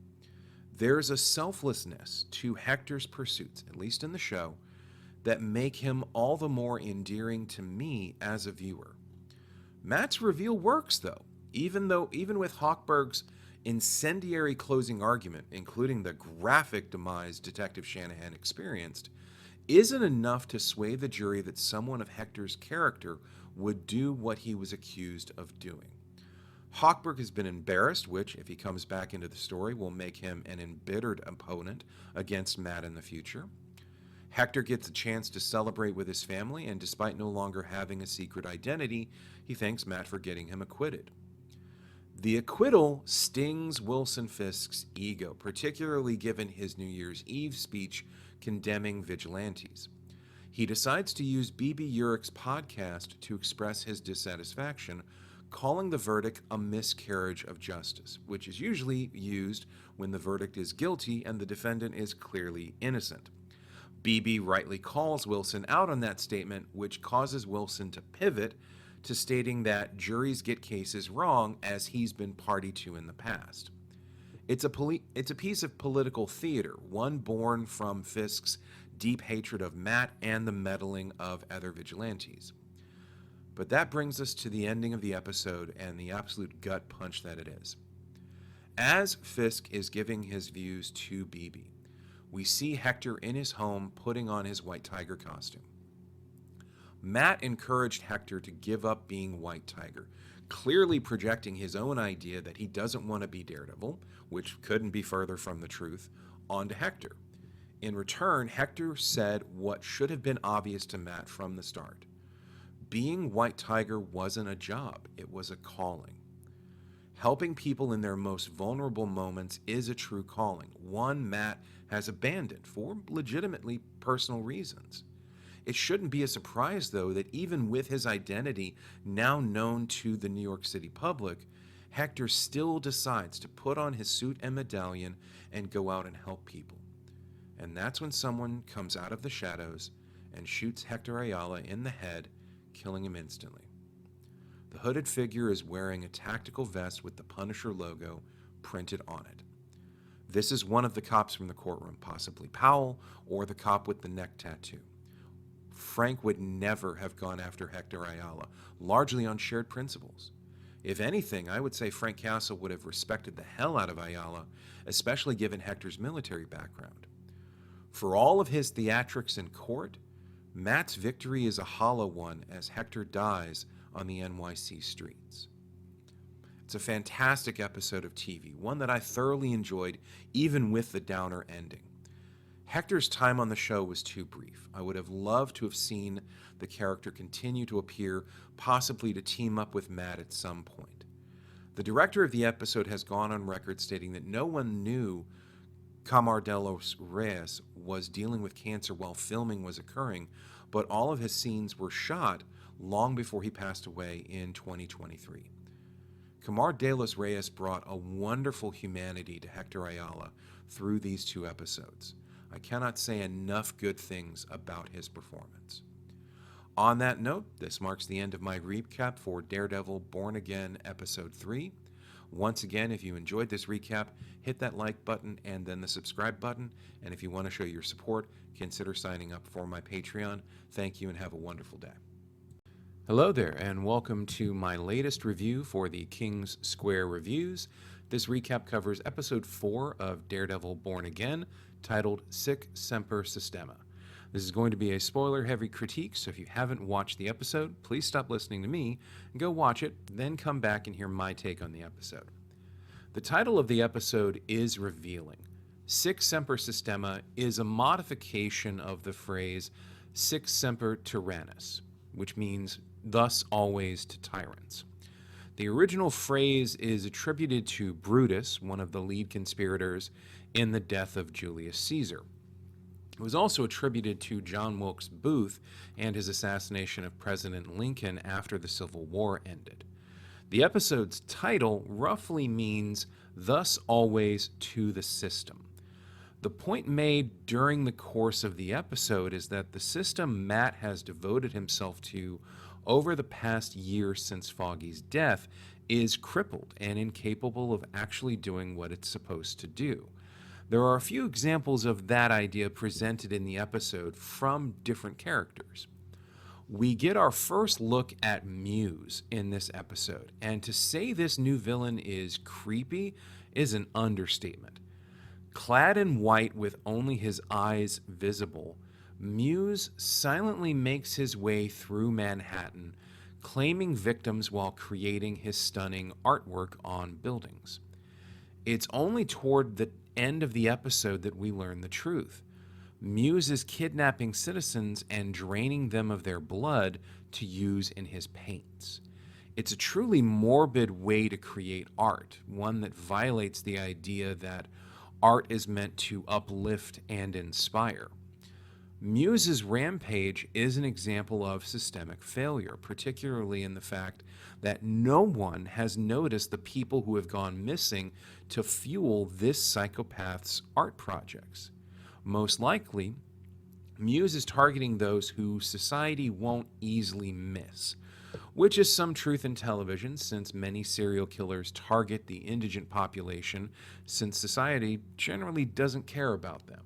S1: there's a selflessness to Hector's pursuits, at least in the show, that make him all the more endearing to me as a viewer. Matt's reveal works, though, even with Hochberg's incendiary closing argument, including the graphic demise Detective Shanahan experienced, isn't enough to sway the jury that someone of Hector's character would do what he was accused of doing. Hochberg has been embarrassed, which, if he comes back into the story, will make him an embittered opponent against Matt in the future. Hector gets a chance to celebrate with his family, and despite no longer having a secret identity, he thanks Matt for getting him acquitted. The acquittal stings Wilson Fisk's ego, particularly given his New Year's Eve speech condemning vigilantes. He decides to use B.B. Urich's podcast to express his dissatisfaction, calling the verdict a miscarriage of justice, which is usually used when the verdict is guilty and the defendant is clearly innocent. B.B. rightly calls Wilson out on that statement, which causes Wilson to pivot to stating that juries get cases wrong, as he's been party to in the past. It's a piece of political theater, one born from Fisk's deep hatred of Matt and the meddling of other vigilantes. But that brings us to the ending of the episode and the absolute gut punch that it is. As Fisk is giving his views to BB, we see Hector in his home putting on his White Tiger costume. Matt encouraged Hector to give up being White Tiger, clearly projecting his own idea that he doesn't want to be Daredevil, which couldn't be further from the truth, onto Hector. In return, Hector said what should have been obvious to Matt from the start. Being White Tiger wasn't a job, it was a calling. Helping people in their most vulnerable moments is a true calling, one Matt has abandoned for legitimately personal reasons. It shouldn't be a surprise, though, that even with his identity now known to the New York City public, Hector still decides to put on his suit and medallion and go out and help people. And that's when someone comes out of the shadows and shoots Hector Ayala in the head, killing him instantly. The hooded figure is wearing a tactical vest with the Punisher logo printed on it. This is one of the cops from the courtroom, possibly Powell or the cop with the neck tattoo. Frank would never have gone after Hector Ayala, largely on shared principles. If anything, I would say Frank Castle would have respected the hell out of Ayala, especially given Hector's military background. For all of his theatrics in court, Matt's victory is a hollow one as Hector dies on the NYC streets. It's a fantastic episode of TV, one that I thoroughly enjoyed even with the downer ending. Hector's time on the show was too brief. I would have loved to have seen the character continue to appear, possibly to team up with Matt at some point. The director of the episode has gone on record stating that no one knew Camardelos Reyes was dealing with cancer while filming was occurring, but all of his scenes were shot long before he passed away in 2023. Camardelos Reyes brought a wonderful humanity to Hector Ayala through these two episodes. I cannot say enough good things about his performance. On that note, this marks the end of my recap for Daredevil Born Again Episode 3. Once again, if you enjoyed this recap, hit that like button and then the subscribe button. And if you want to show your support, consider signing up for my Patreon. Thank you and have a wonderful day. Hello there, and welcome to my latest review for the King's Square Reviews. This recap covers Episode 4 of Daredevil Born Again, titled Sic Semper Systema. This is going to be a spoiler-heavy critique, so if you haven't watched the episode, please stop listening to me and go watch it, then come back and hear my take on the episode. The title of the episode is revealing. Sic Semper Systema is a modification of the phrase Sic Semper Tyrannis, which means thus always to tyrants. The original phrase is attributed to Brutus, one of the lead conspirators in the death of Julius Caesar. It was also attributed to John Wilkes Booth and his assassination of President Lincoln after the Civil War ended. The episode's title roughly means thus always to the system. The point made during the course of the episode is that the system Matt has devoted himself to over the past year since Foggy's death is crippled and incapable of actually doing what it's supposed to do. There are a few examples of that idea presented in the episode from different characters. We get our first look at Muse in this episode, and to say this new villain is creepy is an understatement. Clad in white with only his eyes visible, Muse silently makes his way through Manhattan, claiming victims while creating his stunning artwork on buildings. It's only toward the end of the episode that we learn the truth. Muse is kidnapping citizens and draining them of their blood to use in his paints. It's a truly morbid way to create art, one that violates the idea that art is meant to uplift and inspire. Muse's rampage is an example of systemic failure, particularly in the fact that no one has noticed the people who have gone missing to fuel this psychopath's art projects. Most likely, Muse is targeting those who society won't easily miss, which is some truth in television since many serial killers target the indigent population since society generally doesn't care about them.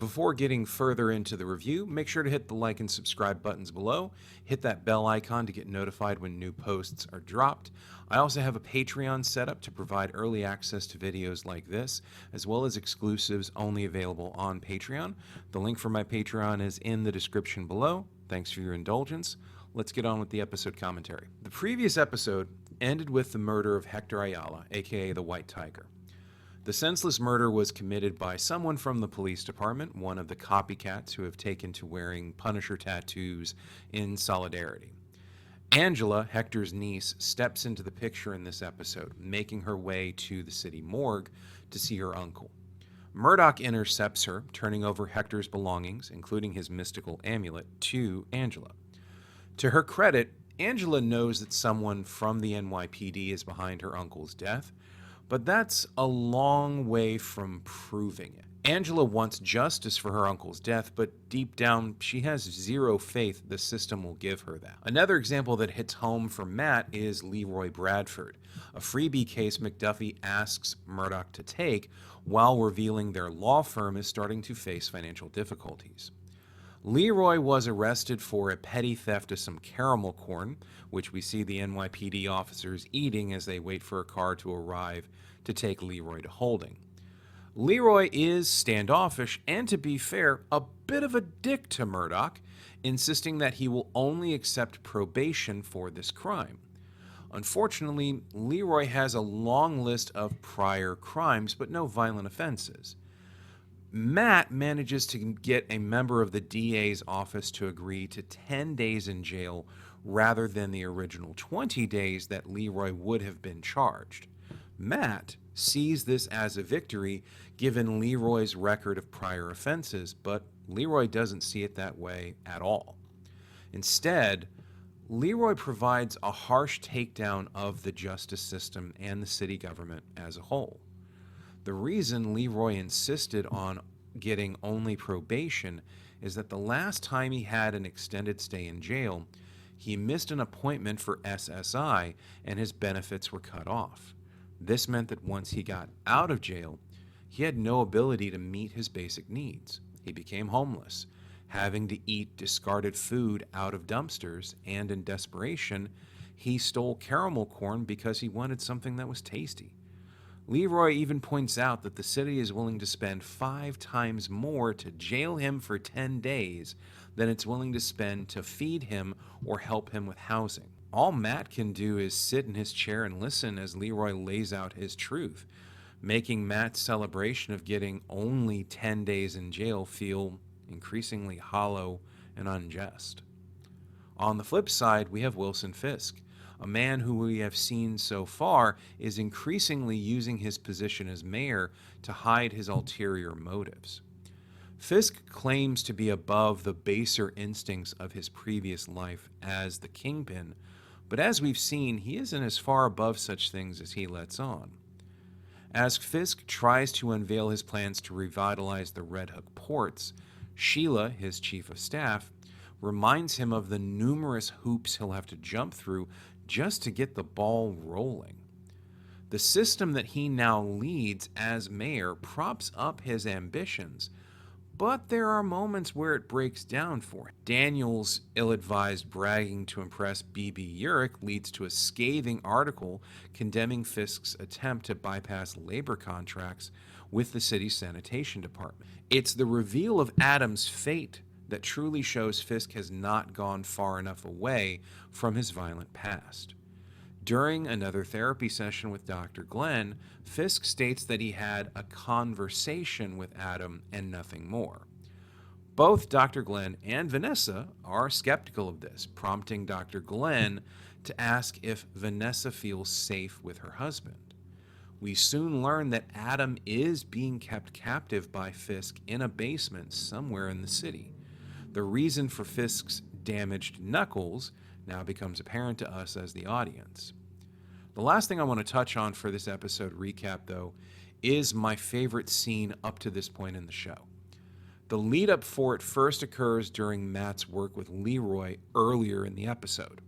S1: Before getting further into the review, make sure to hit the like and subscribe buttons below. Hit that bell icon to get notified when new posts are dropped. I also have a Patreon set up to provide early access to videos like this, as well as exclusives only available on Patreon. The link for my Patreon is in the description below. Thanks for your indulgence. Let's get on with the episode commentary. The previous episode ended with the murder of Hector Ayala, aka the White Tiger. The senseless murder was committed by someone from the police department, one of the copycats who have taken to wearing Punisher tattoos in solidarity. Angela, Hector's niece, steps into the picture in this episode, making her way to the city morgue to see her uncle. Murdock intercepts her, turning over Hector's belongings, including his mystical amulet, to Angela. To her credit, Angela knows that someone from the NYPD is behind her uncle's death, but that's a long way from proving it. Angela wants justice for her uncle's death, but deep down, she has zero faith the system will give her that. Another example that hits home for Matt is Leroy Bradford, a freebie case McDuffie asks Murdock to take while revealing their law firm is starting to face financial difficulties. Leroy was arrested for a petty theft of some caramel corn, which we see the NYPD officers eating as they wait for a car to arrive to take Leroy to holding. Leroy is standoffish and, to be fair, a bit of a dick to Murdock, insisting that he will only accept probation for this crime. Unfortunately, Leroy has a long list of prior crimes, but no violent offenses. Matt manages to get a member of the DA's office to agree to 10 days in jail rather than the original 20 days that Leroy would have been charged. Matt sees this as a victory given Leroy's record of prior offenses, but Leroy doesn't see it that way at all. Instead, Leroy provides a harsh takedown of the justice system and the city government as a whole. The reason Leroy insisted on getting only probation is that the last time he had an extended stay in jail, he missed an appointment for SSI and his benefits were cut off. This meant that once he got out of jail, he had no ability to meet his basic needs. He became homeless, having to eat discarded food out of dumpsters, and in desperation, he stole caramel corn because he wanted something that was tasty. Leroy even points out that the city is willing to spend 5 times more to jail him for 10 days than it's willing to spend to feed him or help him with housing. All Matt can do is sit in his chair and listen as Leroy lays out his truth, making Matt's celebration of getting only 10 days in jail feel increasingly hollow and unjust. On the flip side, we have Wilson Fisk, a man who we have seen so far is increasingly using his position as mayor to hide his ulterior motives. Fisk claims to be above the baser instincts of his previous life as the kingpin, but as we've seen, he isn't as far above such things as he lets on. As Fisk tries to unveil his plans to revitalize the Red Hook ports, Sheila, his chief of staff, reminds him of the numerous hoops he'll have to jump through just to get the ball rolling. The system that he now leads as mayor props up his ambitions, but there are moments where it breaks down for him. Daniel's ill-advised bragging to impress B.B. Urich leads to a scathing article condemning Fisk's attempt to bypass labor contracts with the city's sanitation department. It's the reveal of Adam's fate that truly shows Fisk has not gone far enough away from his violent past. During another therapy session with Dr. Glenn, Fisk states that he had a conversation with Adam and nothing more. Both Dr. Glenn and Vanessa are skeptical of this, prompting Dr. Glenn to ask if Vanessa feels safe with her husband. We soon learn that Adam is being kept captive by Fisk in a basement somewhere in the city. The reason for Fisk's damaged knuckles now becomes apparent to us as the audience. The last thing I want to touch on for this episode recap, though, is my favorite scene up to this point in the show. The lead up for it first occurs during Matt's work with Leroy earlier in the episode.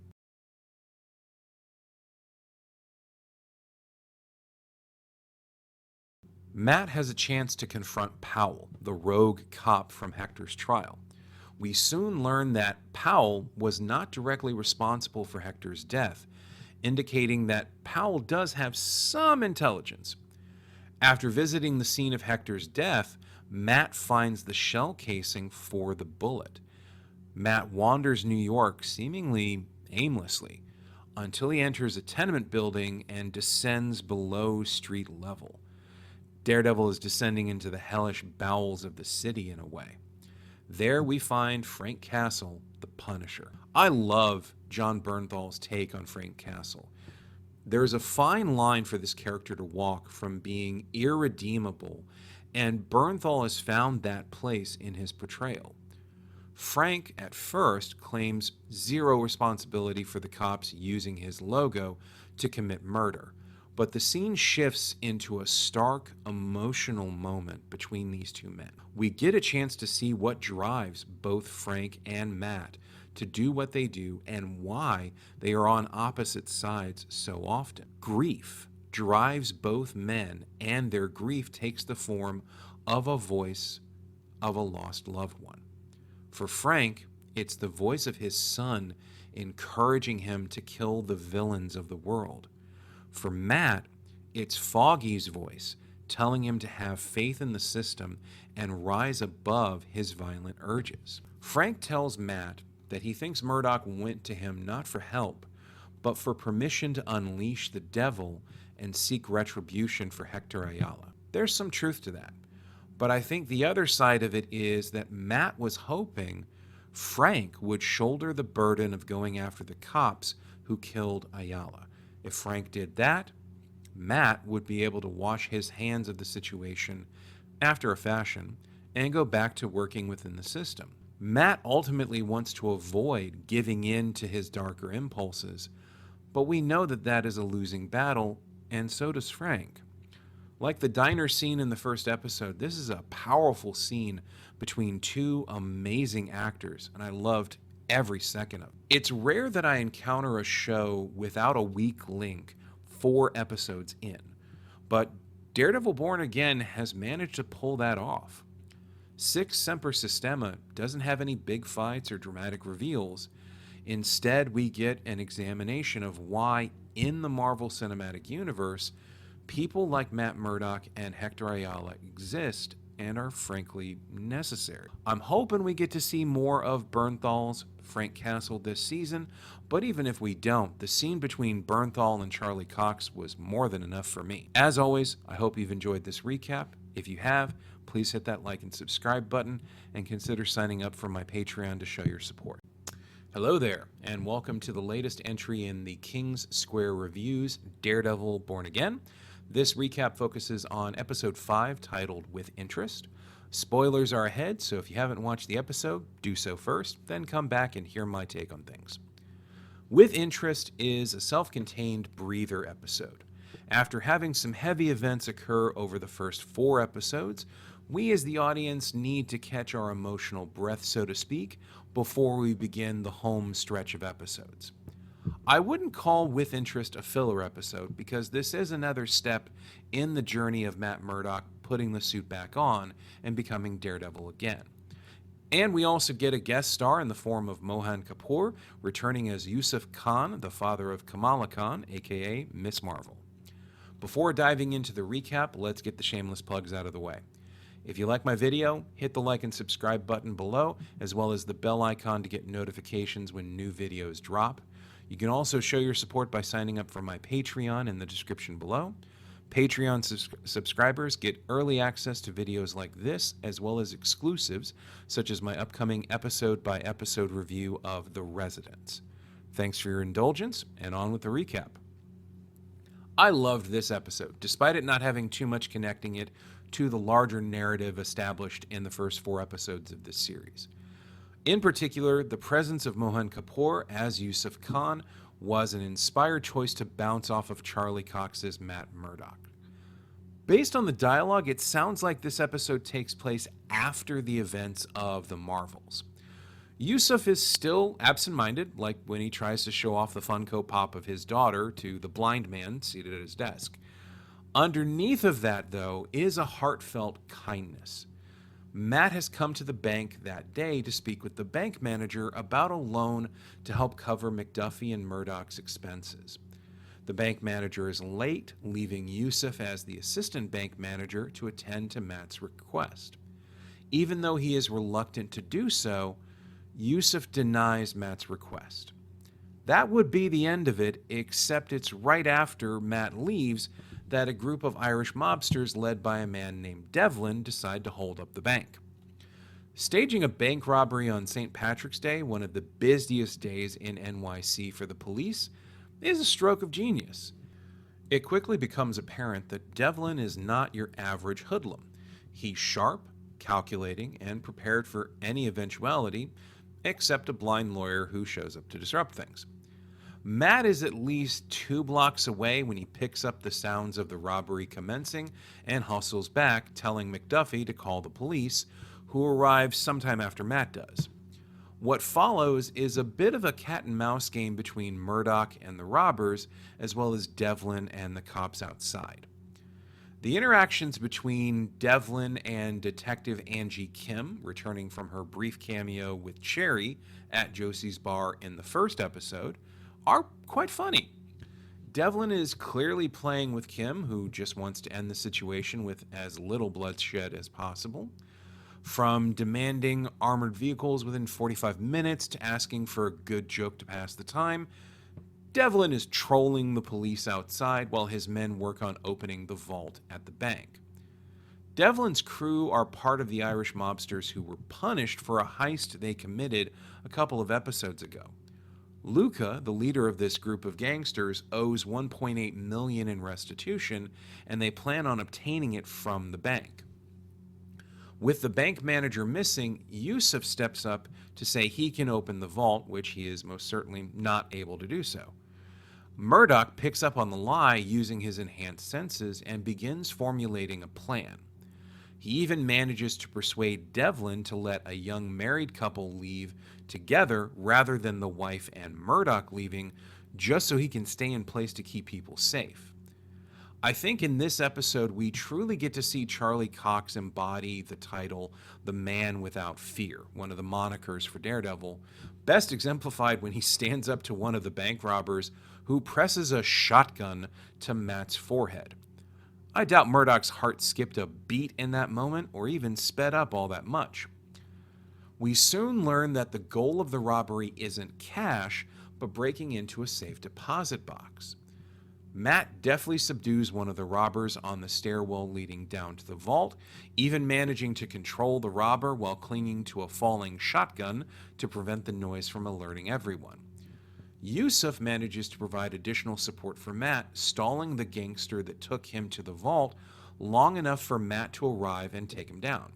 S1: Matt has a chance to confront Powell, the rogue cop from Hector's trial. We soon learn that Powell was not directly responsible for Hector's death, indicating that Powell does have some intelligence. After visiting the scene of Hector's death, Matt finds the shell casing for the bullet. Matt wanders New York seemingly aimlessly until he enters a tenement building and descends below street level. Daredevil is descending into the hellish bowels of the city in a way. There we find Frank Castle, the Punisher. I love John Bernthal's take on Frank Castle. There's a fine line for this character to walk from being irredeemable, and Bernthal has found that place in his portrayal. Frank, at first, claims zero responsibility for the cops using his logo to commit murder, but the scene shifts into a stark, emotional moment between these two men. We get a chance to see what drives both Frank and Matt to do what they do and why they are on opposite sides so often. Grief drives both men, and their grief takes the form of a voice of a lost loved one. For Frank, it's the voice of his son encouraging him to kill the villains of the world. For Matt, it's Foggy's voice telling him to have faith in the system and rise above his violent urges. Frank tells Matt that he thinks Murdock went to him not for help, but for permission to unleash the devil and seek retribution for Hector Ayala. There's some truth to that, but I think the other side of it is that Matt was hoping Frank would shoulder the burden of going after the cops who killed Ayala. If Frank did that, Matt would be able to wash his hands of the situation after a fashion and go back to working within the system. Matt ultimately wants to avoid giving in to his darker impulses, but we know that that is a losing battle, and so does Frank. Like the diner scene in the first episode, this is a powerful scene between two amazing actors, and I loved every second of it. It's rare that I encounter a show without a weak link 4 episodes in, but Daredevil Born Again has managed to pull that off. Six Semper Systema doesn't have any big fights or dramatic reveals. Instead, we get an examination of why, in the Marvel Cinematic Universe, people like Matt Murdock and Hector Ayala exist and are frankly necessary. I'm hoping we get to see more of Bernthal's Frank Castle this season, but even if we don't, the scene between Bernthal and Charlie Cox was more than enough for me. As always, I hope you've enjoyed this recap. If you have, please hit that like and subscribe button and consider signing up for my Patreon to show your support. Hello there, and welcome to the latest entry in the King's Square Reviews Daredevil Born Again. This recap focuses on episode 5, titled With Interest. Spoilers are ahead, so if you haven't watched the episode, do so first, then come back and hear my take on things. With Interest is a self-contained breather episode. After having some heavy events occur over the first 4 episodes, we as the audience need to catch our emotional breath, so to speak, before we begin the home stretch of episodes. I wouldn't call With Interest a filler episode because this is another step in the journey of Matt Murdock putting the suit back on and becoming Daredevil again. And we also get a guest star in the form of Mohan Kapoor, returning as Yusuf Khan, the father of Kamala Khan, aka Miss Marvel. Before diving into the recap, let's get the shameless plugs out of the way. If you like my video, hit the like and subscribe button below, as well as the bell icon to get notifications when new videos drop. You can also show your support by signing up for my Patreon in the description below. Patreon subscribers get early access to videos like this, as well as exclusives, such as my upcoming episode-by-episode review of The Residents. Thanks for your indulgence, and on with the recap. I loved this episode, despite it not having too much connecting it to the larger narrative established in the first 4 episodes of this series. In particular, the presence of Mohan Kapoor as Yusuf Khan was an inspired choice to bounce off of Charlie Cox's Matt Murdock. Based on the dialogue, it sounds like this episode takes place after the events of the Marvels. Yusuf is still absent-minded, like when he tries to show off the Funko Pop of his daughter to the blind man seated at his desk. Underneath of that, though, is a heartfelt kindness. Matt has come to the bank that day to speak with the bank manager about a loan to help cover McDuffie and Murdock's expenses. The bank manager is late, leaving Yusuf as the assistant bank manager to attend to Matt's request. Even though he is reluctant to do so, Yusuf denies Matt's request. That would be the end of it, except it's right after Matt leaves that a group of Irish mobsters led by a man named Devlin decide to hold up the bank. Staging a bank robbery on St. Patrick's Day, one of the busiest days in NYC for the police, is a stroke of genius. It quickly becomes apparent that Devlin is not your average hoodlum. He's sharp, calculating, and prepared for any eventuality, except a blind lawyer who shows up to disrupt things. Matt is at least 2 blocks away when he picks up the sounds of the robbery commencing and hustles back, telling McDuffie to call the police, who arrive sometime after Matt does. What follows is a bit of a cat-and-mouse game between Murdock and the robbers, as well as Devlin and the cops outside. The interactions between Devlin and Detective Angie Kim, returning from her brief cameo with Cherry at Josie's bar in the first episode, are quite funny. Devlin is clearly playing with Kim, who just wants to end the situation with as little bloodshed as possible. From demanding armored vehicles within 45 minutes to asking for a good joke to pass the time, Devlin is trolling the police outside while his men work on opening the vault at the bank. Devlin's crew are part of the Irish mobsters who were punished for a heist they committed a couple of episodes ago. Luca, the leader of this group of gangsters, owes $1.8 million in restitution, and they plan on obtaining it from the bank. With the bank manager missing, Yusuf steps up to say he can open the vault, which he is most certainly not able to do so. Murdock picks up on the lie using his enhanced senses and begins formulating a plan. He even manages to persuade Devlin to let a young married couple leave together rather than the wife and Murdock leaving, just so he can stay in place to keep people safe. I think in this episode we truly get to see Charlie Cox embody the title The Man Without Fear, one of the monikers for Daredevil, best exemplified when he stands up to one of the bank robbers who presses a shotgun to Matt's forehead. I doubt Murdock's heart skipped a beat in that moment or even sped up all that much. We soon learn that the goal of the robbery isn't cash, but breaking into a safe deposit box. Matt deftly subdues one of the robbers on the stairwell leading down to the vault, even managing to control the robber while clinging to a falling shotgun to prevent the noise from alerting everyone. Yusuf manages to provide additional support for Matt, stalling the gangster that took him to the vault long enough for Matt to arrive and take him down.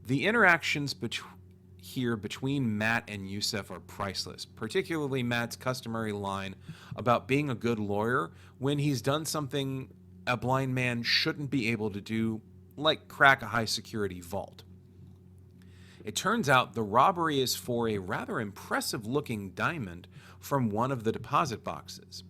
S1: The interactions between Matt and Yusuf are priceless, particularly Matt's customary line about being a good lawyer when he's done something a blind man shouldn't be able to do, like crack a high-security vault. It turns out the robbery is for a rather impressive-looking diamond from one of the deposit boxes.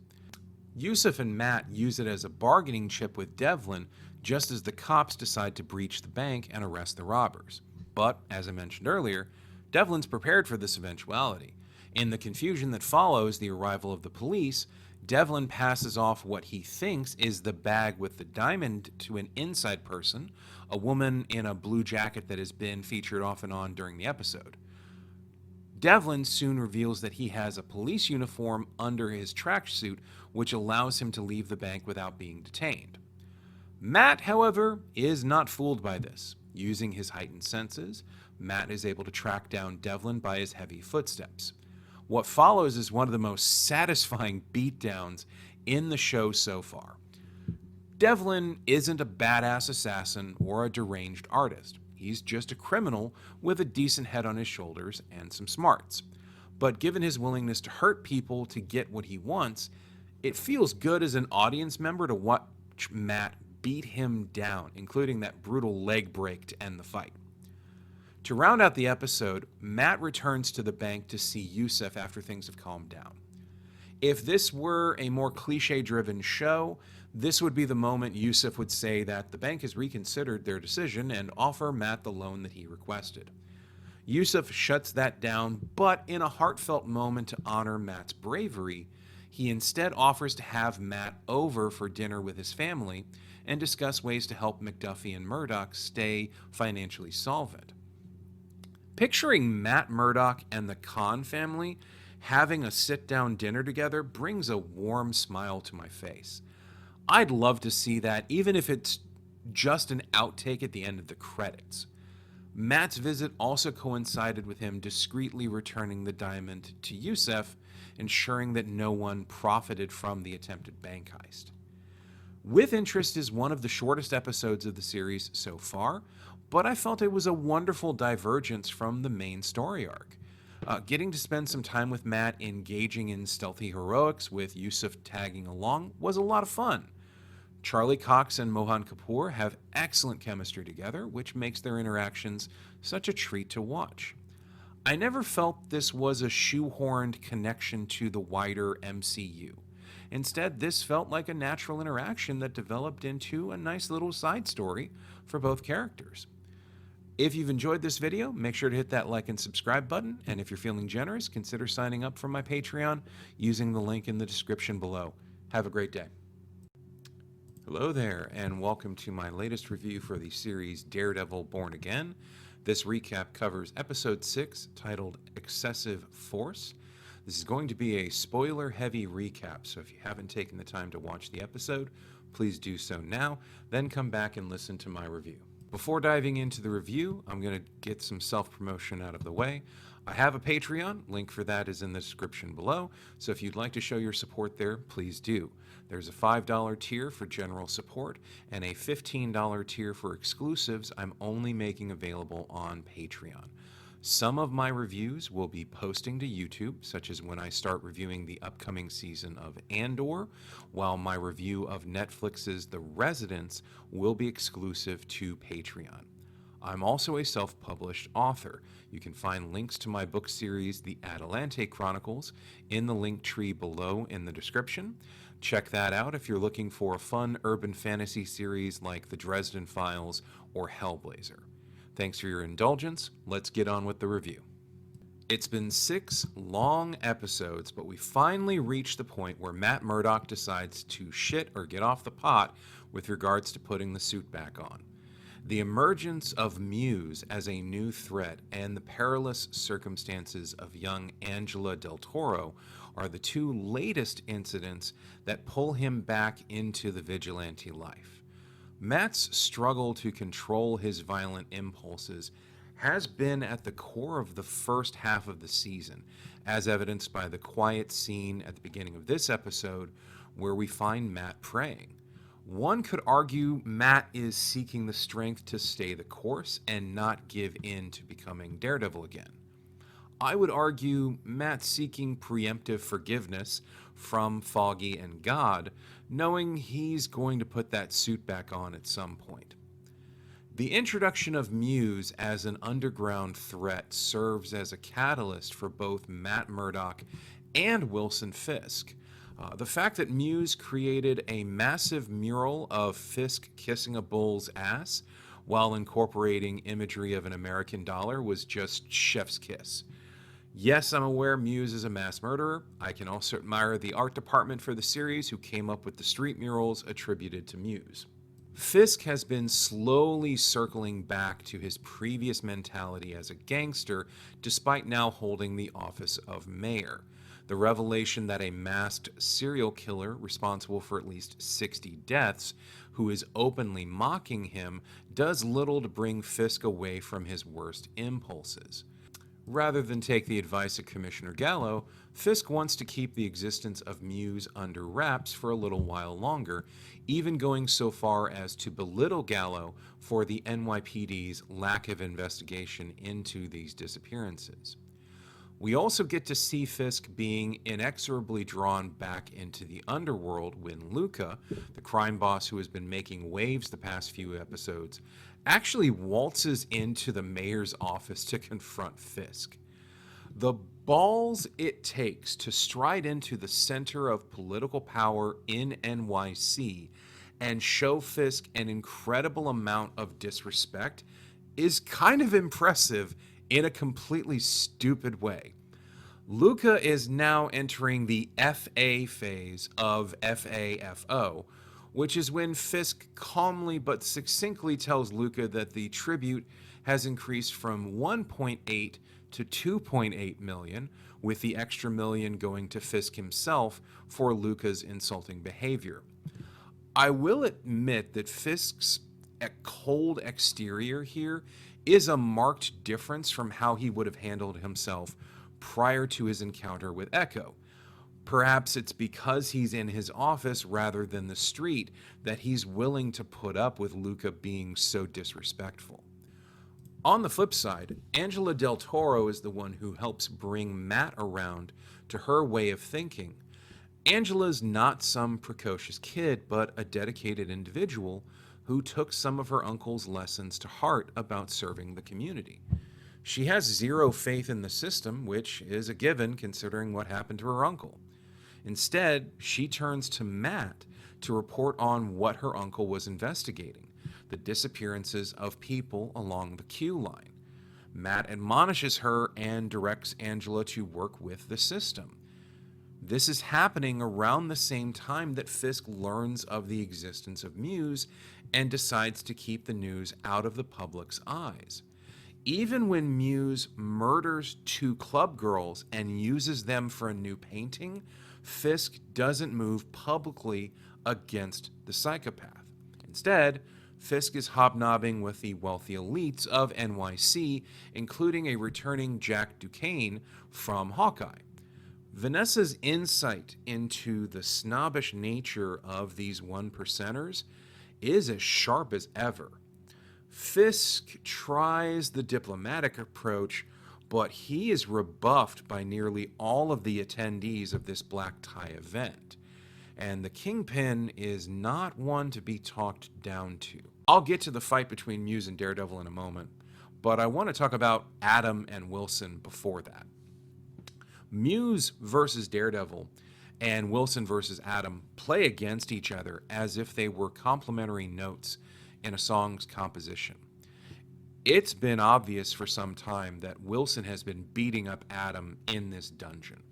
S1: Yusuf and Matt use it as a bargaining chip with Devlin just as the cops decide to breach the bank and arrest the robbers. But, as I mentioned earlier, Devlin's prepared for this eventuality. In the confusion that follows the arrival of the police, Devlin passes off what he thinks is the bag with the diamond to an inside person, a woman in a blue jacket that has been featured off and on during the episode. Devlin soon reveals that he has a police uniform under his tracksuit, which allows him to leave the bank without being detained.
S2: Matt, however, is not fooled by this. Using his heightened senses, Matt is able to track down Devlin by his heavy footsteps. What follows is one of the most satisfying beatdowns in the show so far. Devlin isn't a badass assassin or a deranged artist. He's just a criminal with a decent head on his shoulders and some smarts. But given his willingness to hurt people to get what he wants, it feels good as an audience member to watch Matt beat him down, including that brutal leg break to end the fight. To round out the episode, Matt returns to the bank to see Yusuf after things have calmed down. If this were a more cliche-driven show, this would be the moment Yusuf would say that the bank has reconsidered their decision and offer Matt the loan that he requested. Yusuf shuts that down, but in a heartfelt moment to honor Matt's bravery, he instead offers to have Matt over for dinner with his family and discuss ways to help McDuffie and Murdock stay financially solvent. Picturing Matt Murdock and the Khan family having a sit-down dinner together brings a warm smile to my face. I'd love to see that, even if it's just an outtake at the end of the credits. Matt's visit also coincided with him discreetly returning the diamond to Yusuf, ensuring that no one profited from the attempted bank heist. With Interest is one of the shortest episodes of the series so far, but I felt it was a wonderful divergence from the main story arc. Getting to spend some time with Matt engaging in stealthy heroics with Yusuf tagging along was a lot of fun. Charlie Cox and Mohan Kapoor have excellent chemistry together, which makes their interactions such a treat to watch. I never felt this was a shoehorned connection to the wider MCU. Instead, this felt like a natural interaction that developed into a nice little side story for both characters. If you've enjoyed this video, make sure to hit that like and subscribe button, and if you're feeling generous, consider signing up for my Patreon using the link in the description below. Have a great day. Hello there, and welcome to my latest review for the series Daredevil Born Again. This recap covers Episode 6, titled Excessive Force. This is going to be a spoiler-heavy recap, so if you haven't taken the time to watch the episode, please do so now, then come back and listen to my review. Before diving into the review, I'm going to get some self-promotion out of the way. I have a Patreon, link for that is in the description below, so if you'd like to show your support there, please do. There's a $5 tier for general support and a $15 tier for exclusives I'm only making available on Patreon. Some of my reviews will be posting to YouTube, such as when I start reviewing the upcoming season of Andor, while my review of Netflix's The Residents will be exclusive to Patreon. I'm also a self-published author. You can find links to my book series, The Atalante Chronicles, in the link tree below in the description. Check that out if you're looking for a fun urban fantasy series like The Dresden Files or Hellblazer. Thanks for your indulgence. Let's get on with the review. It's been 6 long episodes, but we finally reached the point where Matt Murdock decides to shit or get off the pot with regards to putting the suit back on. The emergence of Muse as a new threat and the perilous circumstances of young Angela Del Toro are the two latest incidents that pull him back into the vigilante life. Matt's struggle to control his violent impulses has been at the core of the first half of the season, as evidenced by the quiet scene at the beginning of this episode where we find Matt praying. One could argue Matt is seeking the strength to stay the course and not give in to becoming Daredevil again. I would argue Matt's seeking preemptive forgiveness from Foggy and God, knowing he's going to put that suit back on at some point. The introduction of Muse as an underground threat serves as a catalyst for both Matt Murdock and Wilson Fisk. The fact that Muse created a massive mural of Fisk kissing a bull's ass while incorporating imagery of an American dollar was just chef's kiss. Yes, I'm aware Muse is a mass murderer. I can also admire the art department for the series who came up with the street murals attributed to Muse. Fisk has been slowly circling back to his previous mentality as a gangster, despite now holding the office of mayor. The revelation that a masked serial killer responsible for at least 60 deaths, who is openly mocking him, does little to bring Fisk away from his worst impulses. Rather than take the advice of Commissioner Gallo, Fisk wants to keep the existence of Muse under wraps for a little while longer, even going so far as to belittle Gallo for the NYPD's lack of investigation into these disappearances. We also get to see Fisk being inexorably drawn back into the underworld when Luca, the crime boss who has been making waves the past few episodes, actually waltzes into the mayor's office to confront Fisk. The balls it takes to stride into the center of political power in NYC and show Fisk an incredible amount of disrespect is kind of impressive in a completely stupid way. Luca is now entering the FA phase of FAFO, which is when Fisk calmly but succinctly tells Luca that the tribute has increased from 1.8 to 2.8 million, with the extra million going to Fisk himself for Luca's insulting behavior. I will admit that Fisk's cold exterior here is a marked difference from how he would have handled himself prior to his encounter with Echo. Perhaps it's because he's in his office rather than the street that he's willing to put up with Luca being so disrespectful. On the flip side, Angela Del Toro is the one who helps bring Matt around to her way of thinking. Angela's not some precocious kid, but a dedicated individual who took some of her uncle's lessons to heart about serving the community. She has zero faith in the system, which is a given considering what happened to her uncle. Instead, she turns to Matt to report on what her uncle was investigating, the disappearances of people along the queue line. Matt admonishes her and directs Angela to work with the system. This is happening around the same time that Fisk learns of the existence of Muse and decides to keep the news out of the public's eyes. Even when Muse murders 2 club girls and uses them for a new painting, Fisk doesn't move publicly against the psychopath. Instead, Fisk is hobnobbing with the wealthy elites of NYC, including a returning Jack Duquesne from Hawkeye. Vanessa's insight into the snobbish nature of these 1%ers is as sharp as ever. Fisk tries the diplomatic approach, but he is rebuffed by nearly all of the attendees of this black tie event. And the Kingpin is not one to be talked down to. I'll get to the fight between Muse and Daredevil in a moment, but I want to talk about Adam and Wilson before that. Muse versus Daredevil and Wilson versus Adam play against each other as if they were complementary notes in a song's composition. It's been obvious for some time that Wilson has been beating up Adam in this dungeon.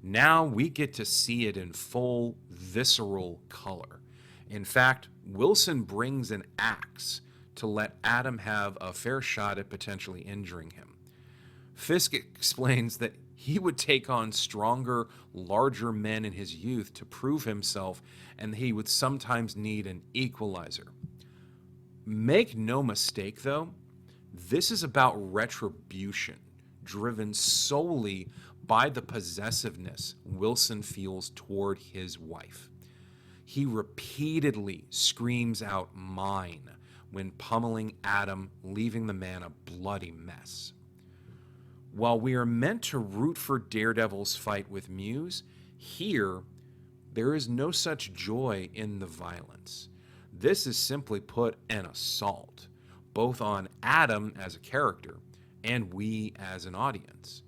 S2: Now we get to see it in full, visceral color. In fact, Wilson brings an axe to let Adam have a fair shot at potentially injuring him. Fisk explains that he would take on stronger, larger men in his youth to prove himself, and he would sometimes need an equalizer. Make no mistake, though, this is about retribution, driven solely by the possessiveness Wilson feels toward his wife. He repeatedly screams out "mine" when pummeling Adam, leaving the man a bloody mess. While we are meant to root for Daredevil's fight with Muse, here there is no such joy in the violence. This is simply put an assault, both on Adam as a character and we as an audience.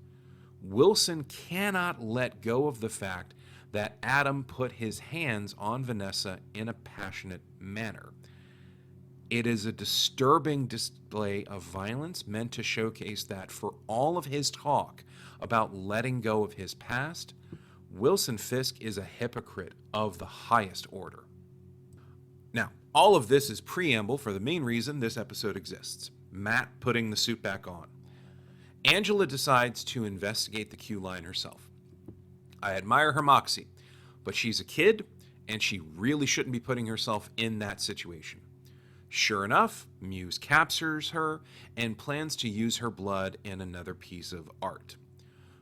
S2: Wilson cannot let go of the fact that Adam put his hands on Vanessa in a passionate manner. It is a disturbing display of violence meant to showcase that for all of his talk about letting go of his past, Wilson Fisk is a hypocrite of the highest order. Now, all of this is preamble for the main reason this episode exists: Matt putting the suit back on. Angela decides to investigate the queue line herself. I admire her moxie, but she's a kid, and she really shouldn't be putting herself in that situation. Sure enough, Muse captures her and plans to use her blood in another piece of art.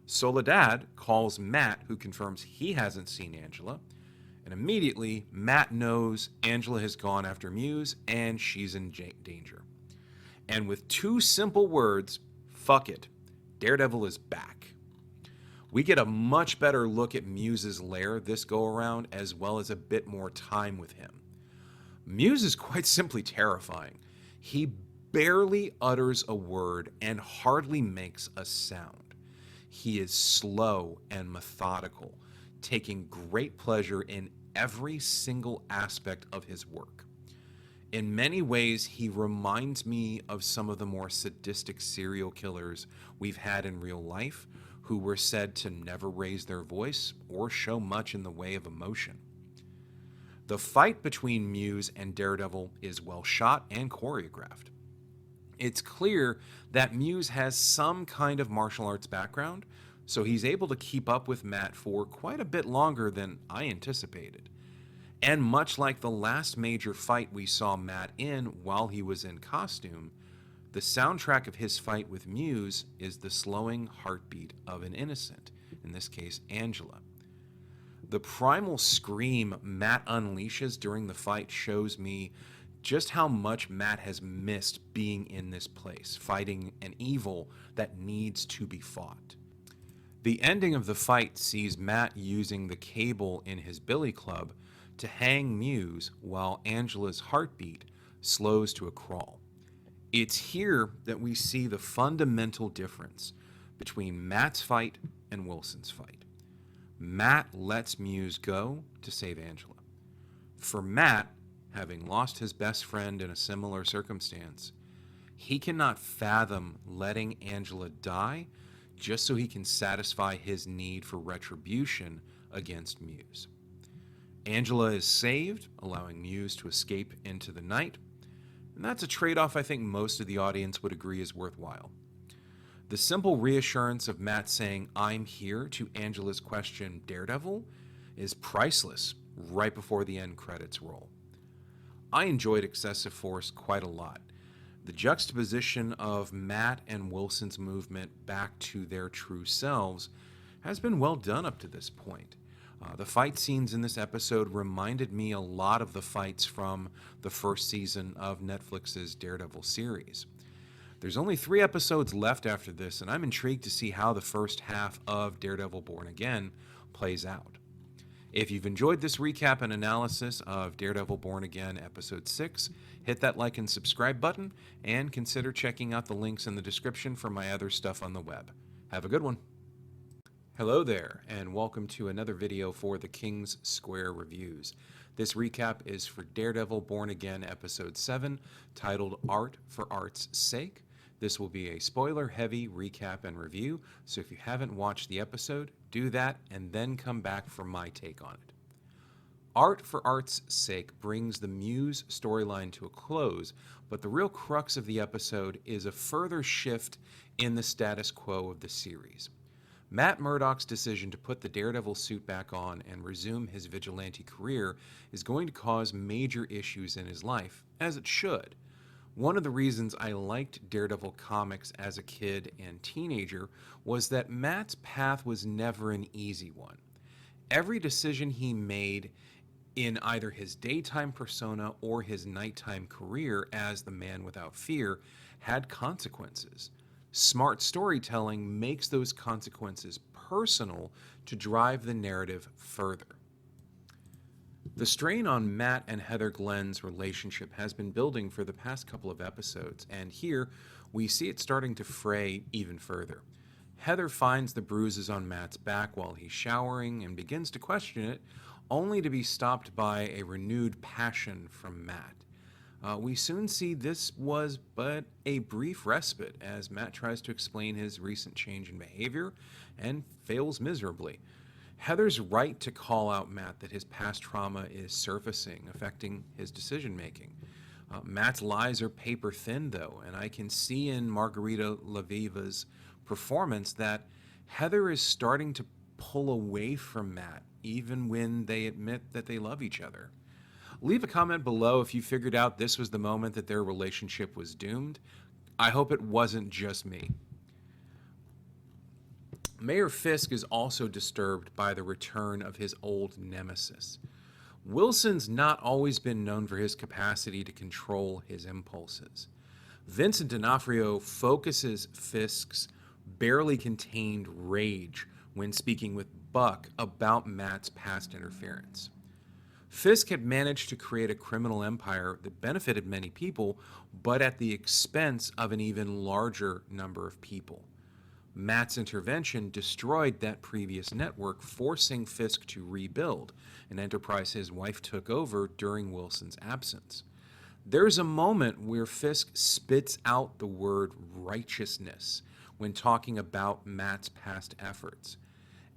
S2: Soledad calls Matt, who confirms he hasn't seen Angela, and immediately Matt knows Angela has gone after Muse and she's in danger. And with two simple words, fuck it, Daredevil is back. We get a much better look at Muse's lair this go around, as well as a bit more time with him. Muse is quite simply terrifying. He barely utters a word and hardly makes a sound. He is slow and methodical, taking great pleasure in every single aspect of his work. In many ways, he reminds me of some of the more sadistic serial killers we've had in real life, who were said to never raise their voice or show much in the way of emotion. The fight between Muse and Daredevil is well shot and choreographed. It's clear that Muse has some kind of martial arts background, so he's able to keep up with Matt for quite a bit longer than I anticipated. And much like the last major fight we saw Matt in while he was in costume, the soundtrack of his fight with Muse is the slowing heartbeat of an innocent, in this case Angela. The primal scream Matt unleashes during the fight shows me just how much Matt has missed being in this place, fighting an evil that needs to be fought. The ending of the fight sees Matt using the cable in his billy club to hang Muse while Angela's heartbeat slows to a crawl. It's here that we see the fundamental difference between Matt's fight and Wilson's fight. Matt lets Muse go to save Angela. For Matt, having lost his best friend in a similar circumstance, he cannot fathom letting Angela die just so he can satisfy his need for retribution against Muse. Angela is saved, allowing Muse to escape into the night, and that's a trade-off I think most of the audience would agree is worthwhile. The simple reassurance of Matt saying, "I'm here," to Angela's question, "Daredevil?" is priceless right before the end credits roll. I enjoyed Excessive Force quite a lot. The juxtaposition of Matt and Wilson's movement back to their true selves has been well done up to this point. The fight scenes in this episode reminded me a lot of the fights from the first season of Netflix's Daredevil series. There's only 3 episodes left after this, and I'm intrigued to see how the first half of Daredevil Born Again plays out. If you've enjoyed this recap and analysis of Daredevil Born Again Episode 6, hit that like and subscribe button, and consider checking out the links in the description for my other stuff on the web. Have a good one. Hello there, and welcome to another video for the King's Square Reviews. This recap is for Daredevil Born Again Episode 7, titled Art for Art's Sake. This will be a spoiler-heavy recap and review, so if you haven't watched the episode, do that and then come back for my take on it. Art for Art's Sake brings the Muse storyline to a close, but the real crux of the episode is a further shift in the status quo of the series. Matt Murdock's decision to put the Daredevil suit back on and resume his vigilante career is going to cause major issues in his life, as it should. One of the reasons I liked Daredevil comics as a kid and teenager was that Matt's path was never an easy one. Every decision he made in either his daytime persona or his nighttime career as the Man Without Fear had consequences. Smart storytelling makes those consequences personal to drive the narrative further. The strain on Matt and Heather Glenn's relationship has been building for the past couple of episodes, and here we see it starting to fray even further. Heather finds the bruises on Matt's back while he's showering and begins to question it, only to be stopped by a renewed passion from Matt. We soon see this was but a brief respite as Matt tries to explain his recent change in behavior and fails miserably. Heather's right to call out Matt that his past trauma is surfacing, affecting his decision-making. Matt's lies are paper thin, though, and I can see in Margarita Laviva's performance that Heather is starting to pull away from Matt, even when they admit that they love each other. Leave a comment below if you figured out this was the moment that their relationship was doomed. I hope it wasn't just me. Mayor Fisk is also disturbed by the return of his old nemesis. Wilson's not always been known for his capacity to control his impulses. Vincent D'Onofrio focuses Fisk's barely contained rage when speaking with Buck about Matt's past interference. Fisk had managed to create a criminal empire that benefited many people, but at the expense of an even larger number of people. Matt's intervention destroyed that previous network, forcing Fisk to rebuild, an enterprise his wife took over during Wilson's absence. There's a moment where Fisk spits out the word righteousness when talking about Matt's past efforts.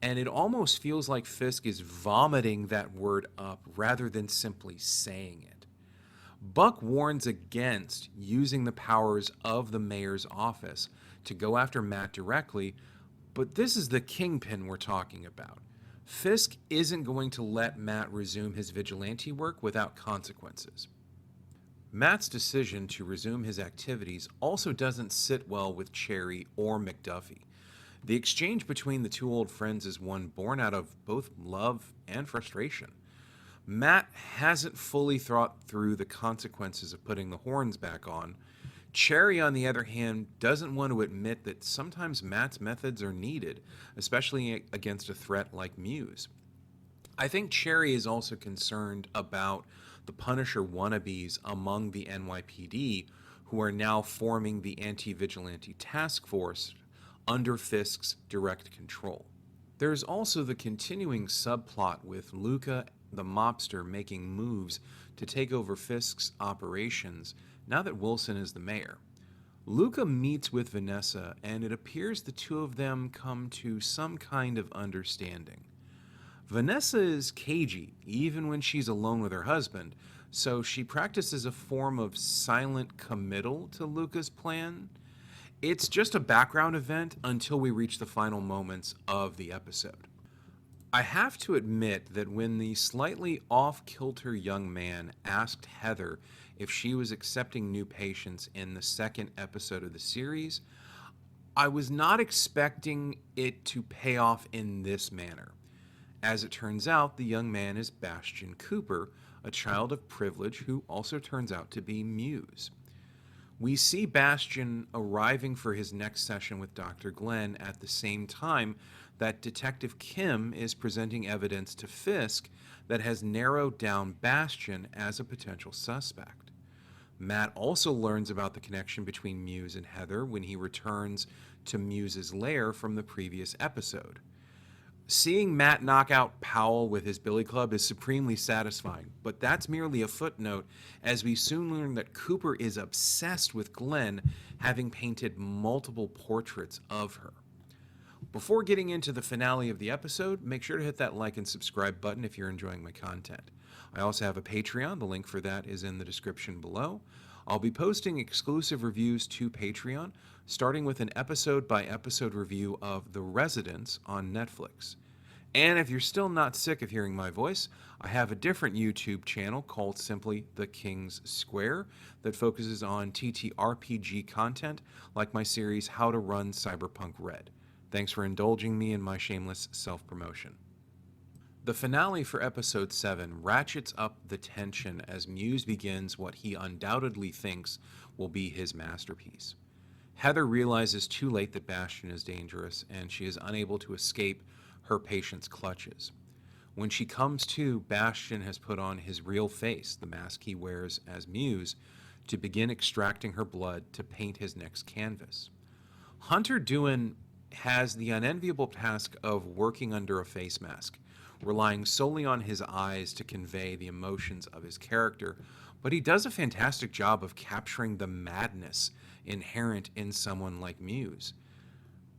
S2: And it almost feels like Fisk is vomiting that word up rather than simply saying it. Buck warns against using the powers of the mayor's office to go after Matt directly, but this is the kingpin we're talking about. Fisk isn't going to let Matt resume his vigilante work without consequences. Matt's decision to resume his activities also doesn't sit well with Cherry or McDuffie. The exchange between the two old friends is one born out of both love and frustration. Matt hasn't fully thought through the consequences of putting the horns back on. Cherry, on the other hand, doesn't want to admit that sometimes Matt's methods are needed, especially against a threat like Muse. I think Cherry is also concerned about the Punisher wannabes among the NYPD who are now forming the anti-vigilante task force under Fisk's direct control. There's also the continuing subplot with Luca the mobster making moves to take over Fisk's operations now that Wilson is the mayor. Luca meets with Vanessa, and it appears the two of them come to some kind of understanding. Vanessa is cagey, even when she's alone with her husband, so she practices a form of silent committal to Luca's plan. It's just a background event until we reach the final moments of the episode. I have to admit that when the slightly off-kilter young man asked Heather if she was accepting new patients in the second episode of the series, I was not expecting it to pay off in this manner. As it turns out, the young man is Bastian Cooper, a child of privilege who also turns out to be Muse. We see Bastian arriving for his next session with Dr. Glenn at the same time that Detective Kim is presenting evidence to Fisk that has narrowed down Bastian as a potential suspect. Matt also learns about the connection between Muse and Heather when he returns to Muse's lair from the previous episode. Seeing Matt knock out Powell with his billy club is supremely satisfying, but that's merely a footnote, as we soon learn that Cooper is obsessed with Glenn, having painted multiple portraits of her. Before getting into the finale of the episode, make sure to hit that like and subscribe button if you're enjoying my content. I also have a Patreon. The link for that is in the description below. I'll be posting exclusive reviews to Patreon, starting with an episode-by-episode review of The Residents on Netflix. And if you're still not sick of hearing my voice, I have a different YouTube channel called simply The King's Square that focuses on TTRPG content like my series How to Run Cyberpunk Red. Thanks for indulging me in my shameless self-promotion. The finale for Episode 7 ratchets up the tension as Muse begins what he undoubtedly thinks will be his masterpiece. Heather realizes too late that Bastian is dangerous, and she is unable to escape her patient's clutches. When she comes to, Bastian has put on his real face, the mask he wears as Muse, to begin extracting her blood to paint his next canvas. Hunter Doohan has the unenviable task of working under a face mask, relying solely on his eyes to convey the emotions of his character, but he does a fantastic job of capturing the madness inherent in someone like Muse.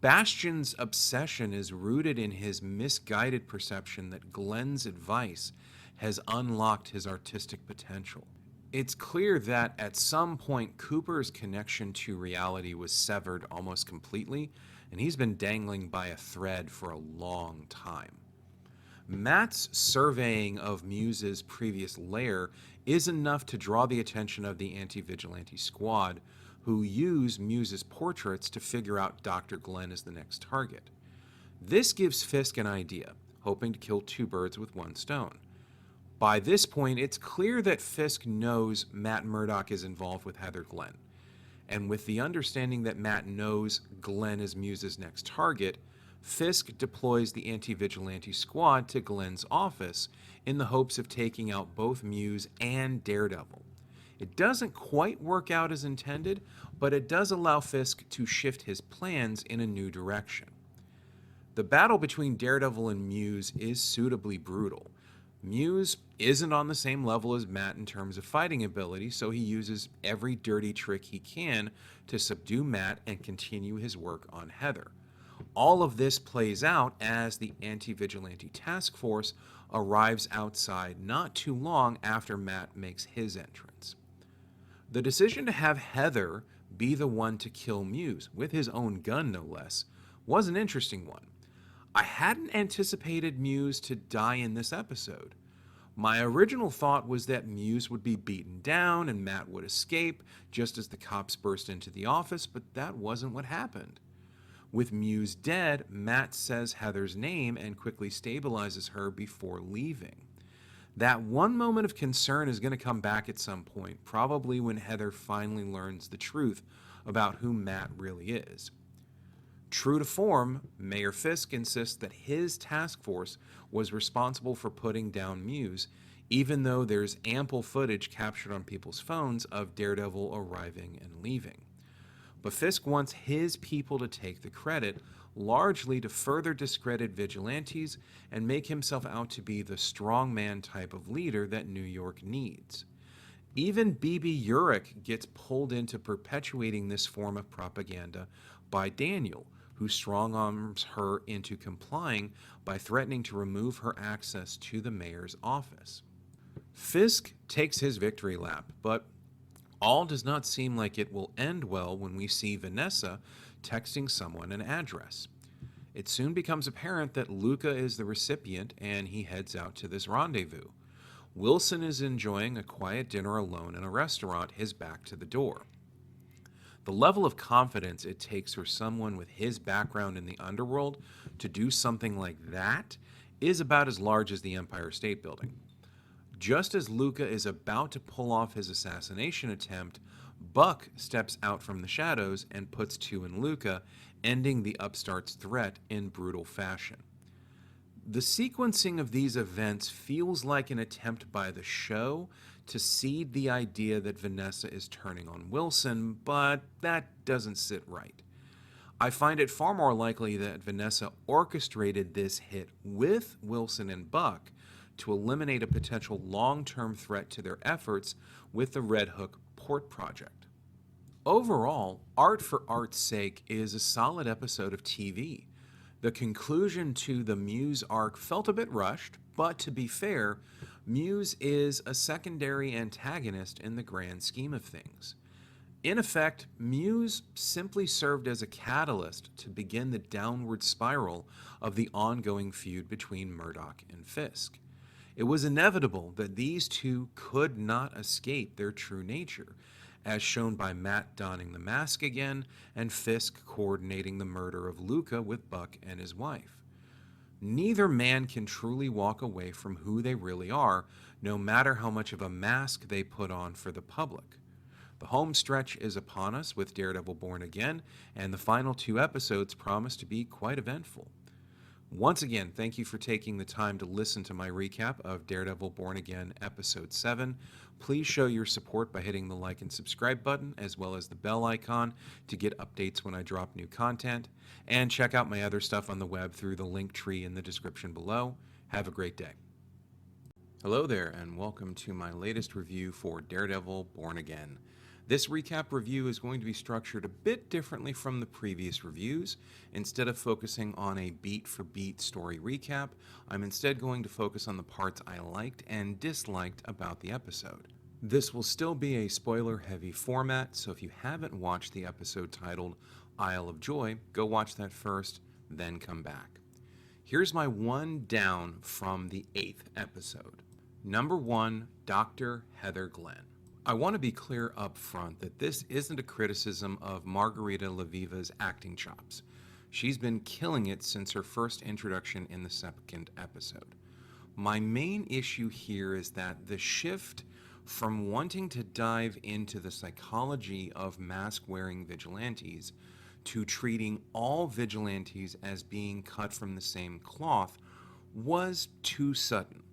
S2: Bastian's obsession is rooted in his misguided perception that Glenn's advice has unlocked his artistic potential. It's clear that at some point Cooper's connection to reality was severed almost completely, and he's been dangling by a thread for a long time. Matt's surveying of Muse's previous lair is enough to draw the attention of the anti-vigilante squad, who use Muse's portraits to figure out Dr. Glenn is the next target. This gives Fisk an idea, hoping to kill two birds with one stone. By this point, it's clear that Fisk knows Matt Murdock is involved with Heather Glenn. And with the understanding that Matt knows Glenn is Muse's next target, Fisk deploys the anti-vigilante squad to Glenn's office in the hopes of taking out both Muse and Daredevil. It doesn't quite work out as intended, but it does allow Fisk to shift his plans in a new direction. The battle between Daredevil and Muse is suitably brutal. Muse isn't on the same level as Matt in terms of fighting ability, so he uses every dirty trick he can to subdue Matt and continue his work on Heather. All of this plays out as the anti-vigilante task force arrives outside not too long after Matt makes his entrance. The decision to have Heather be the one to kill Muse, with his own gun no less, was an interesting one. I hadn't anticipated Muse to die in this episode. My original thought was that Muse would be beaten down and Matt would escape just as the cops burst into the office, but that wasn't what happened. With Muse dead, Matt says Heather's name and quickly stabilizes her before leaving. That one moment of concern is going to come back at some point, probably when Heather finally learns the truth about who Matt really is. True to form, Mayor Fisk insists that his task force was responsible for putting down Muse, even though there's ample footage captured on people's phones of Daredevil arriving and leaving. But Fisk wants his people to take the credit, largely to further discredit vigilantes and make himself out to be the strongman type of leader that New York needs. Even Bibi Urich gets pulled into perpetuating this form of propaganda by Daniel, who strong-arms her into complying by threatening to remove her access to the mayor's office. Fisk takes his victory lap, but all does not seem like it will end well when we see Vanessa texting someone an address. It soon becomes apparent that Luca is the recipient, and he heads out to this rendezvous. Wilson is enjoying a quiet dinner alone in a restaurant, his back to the door. The level of confidence it takes for someone with his background in the underworld to do something like that is about as large as the Empire State Building. Just as Luca is about to pull off his assassination attempt, Buck steps out from the shadows and puts two in Luca, ending the upstart's threat in brutal fashion. The sequencing of these events feels like an attempt by the show to seed the idea that Vanessa is turning on Wilson, but that doesn't sit right. I find it far more likely that Vanessa orchestrated this hit with Wilson and Buck to eliminate a potential long-term threat to their efforts with the Red Hook Port Project. Overall, Art for Art's Sake is a solid episode of TV. The conclusion to the Muse arc felt a bit rushed, but to be fair, Muse is a secondary antagonist in the grand scheme of things. In effect, Muse simply served as a catalyst to begin the downward spiral of the ongoing feud between Murdock and Fisk. It was inevitable that these two could not escape their true nature, as shown by Matt donning the mask again and Fisk coordinating the murder of Luca with Buck and his wife. Neither man can truly walk away from who they really are, no matter how much of a mask they put on for the public. The home stretch is upon us with Daredevil Born Again, and the final two episodes promise to be quite eventful. Once again, thank you for taking the time to listen to my recap of Daredevil Born Again Episode 7. Please show your support by hitting the like and subscribe button, as well as the bell icon to get updates when I drop new content. And check out my other stuff on the web through the link tree in the description below. Have a great day.
S1: Hello there, and welcome to my latest review for Daredevil Born Again. This recap review is going to be structured a bit differently from the previous reviews. Instead of focusing on a beat-for-beat story recap, I'm instead going to focus on the parts I liked and disliked about the episode. This will still be a spoiler-heavy format, so if you haven't watched the episode titled
S2: Isle of Joy, go watch that first, then come back. Here's my one down from the 8th episode. Number 1, Dr. Heather Glenn. I want to be clear up front that this isn't a criticism of Margarita Leviva's acting chops. She's been killing it since her first introduction in the 2nd episode. My main issue here is that the shift from wanting to dive into the psychology of mask-wearing vigilantes to treating all vigilantes as being cut from the same cloth was too sudden.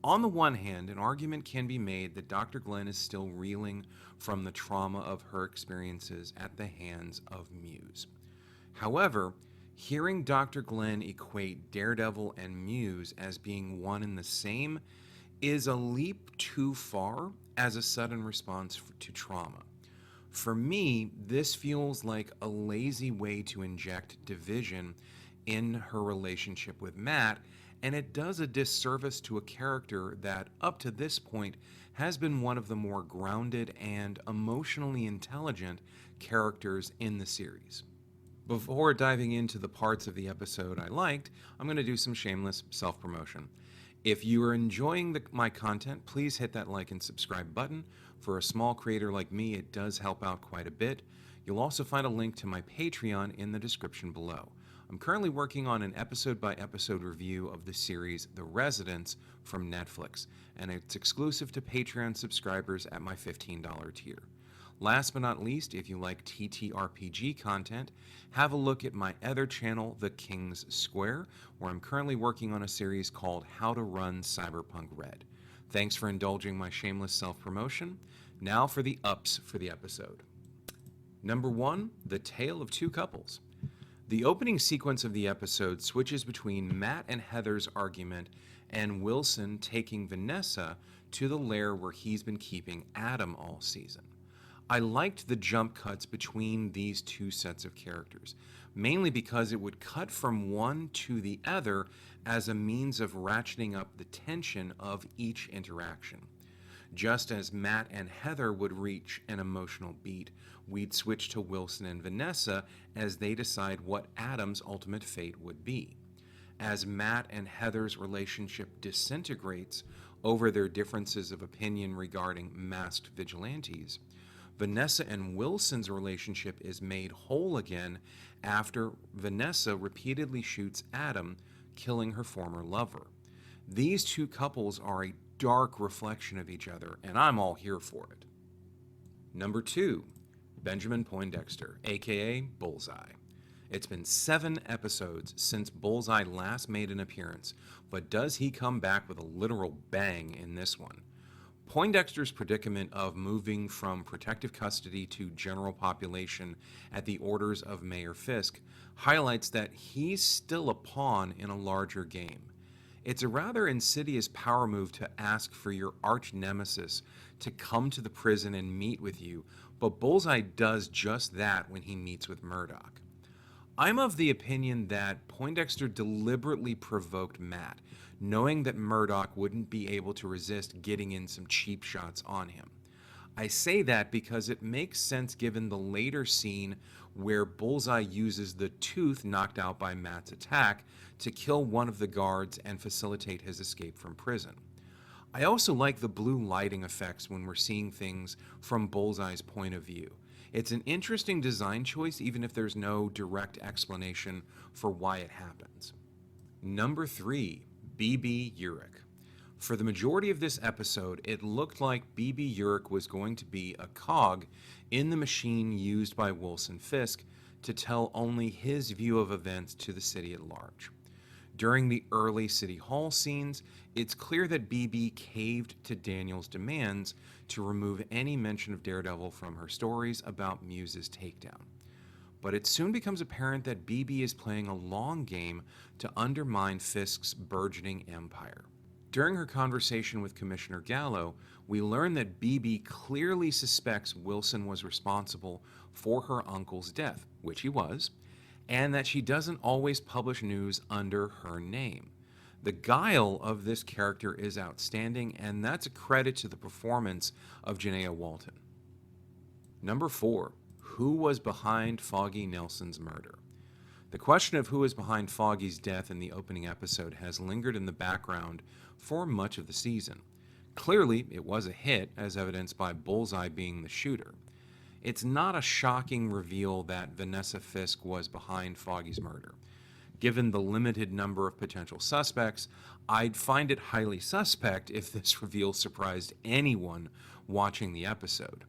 S2: On the one hand, an argument can be made that Dr. Glenn is still reeling from the trauma of her experiences at the hands of Muse. However, hearing Dr. Glenn equate Daredevil and Muse as being one and the same is a leap too far as a sudden response to trauma. For me, this feels like a lazy way to inject division in her relationship with Matt, and it does a disservice to a character that, up to this point, has been one of the more grounded and emotionally intelligent characters in the series. Before diving into the parts of the episode I liked, I'm going to do some shameless self-promotion. If you are enjoying my content, please hit that like and subscribe button. For a small creator like me, it does help out quite a bit. You'll also find a link to my Patreon in the description below. I'm currently working on an episode-by-episode review of the series The Residents from Netflix, and it's exclusive to Patreon subscribers at my $15 tier. Last but not least, if you like TTRPG content, have a look at my other channel, The King's Square, where I'm currently working on a series called How to Run Cyberpunk Red. Thanks for indulging my shameless self-promotion. Now for the ups for the episode. Number 1, The Tale of Two Couples. The opening sequence of the episode switches between Matt and Heather's argument and Wilson taking Vanessa to the lair where he's been keeping Adam all season. I liked the jump cuts between these two sets of characters, mainly because it would cut from one to the other as a means of ratcheting up the tension of each interaction. Just as Matt and Heather would reach an emotional beat, we'd switch to Wilson and Vanessa as they decide what Adam's ultimate fate would be. As Matt and Heather's relationship disintegrates over their differences of opinion regarding masked vigilantes, Vanessa and Wilson's relationship is made whole again after Vanessa repeatedly shoots Adam, killing her former lover. These two couples are a dark reflection of each other, and I'm all here for it. Number 2, Benjamin Poindexter, aka Bullseye. It's been 7 episodes since Bullseye last made an appearance, but does he come back with a literal bang in this one? Poindexter's predicament of moving from protective custody to general population at the orders of Mayor Fisk highlights that he's still a pawn in a larger game. It's a rather insidious power move to ask for your arch nemesis to come to the prison and meet with you, but Bullseye does just that when he meets with Murdock. I'm of the opinion that Poindexter deliberately provoked Matt, knowing that Murdock wouldn't be able to resist getting in some cheap shots on him. I say that because it makes sense given the later scene where Bullseye uses the tooth knocked out by Matt's attack to kill one of the guards and facilitate his escape from prison. I also like the blue lighting effects when we're seeing things from Bullseye's point of view. It's an interesting design choice even if there's no direct explanation for why it happens. Number 3, BB Urich. For the majority of this episode, it looked like BB Urich was going to be a cog in the machine used by Wilson Fisk to tell only his view of events to the city at large. During the early City Hall scenes, it's clear that BB caved to Daniel's demands to remove any mention of Daredevil from her stories about Muse's takedown. But it soon becomes apparent that BB is playing a long game to undermine Fisk's burgeoning empire. During her conversation with Commissioner Gallo, we learn that BB clearly suspects Wilson was responsible for her uncle's death, which he was, and that she doesn't always publish news under her name. The guile of this character is outstanding, and that's a credit to the performance of Janaea Walton. Number 4, who was behind Foggy Nelson's murder? The question of who was behind Foggy's death in the opening episode has lingered in the background for much of the season. Clearly, it was a hit, as evidenced by Bullseye being the shooter. It's not a shocking reveal that Vanessa Fisk was behind Foggy's murder. Given the limited number of potential suspects, I'd find it highly suspect if this reveal surprised anyone watching the episode.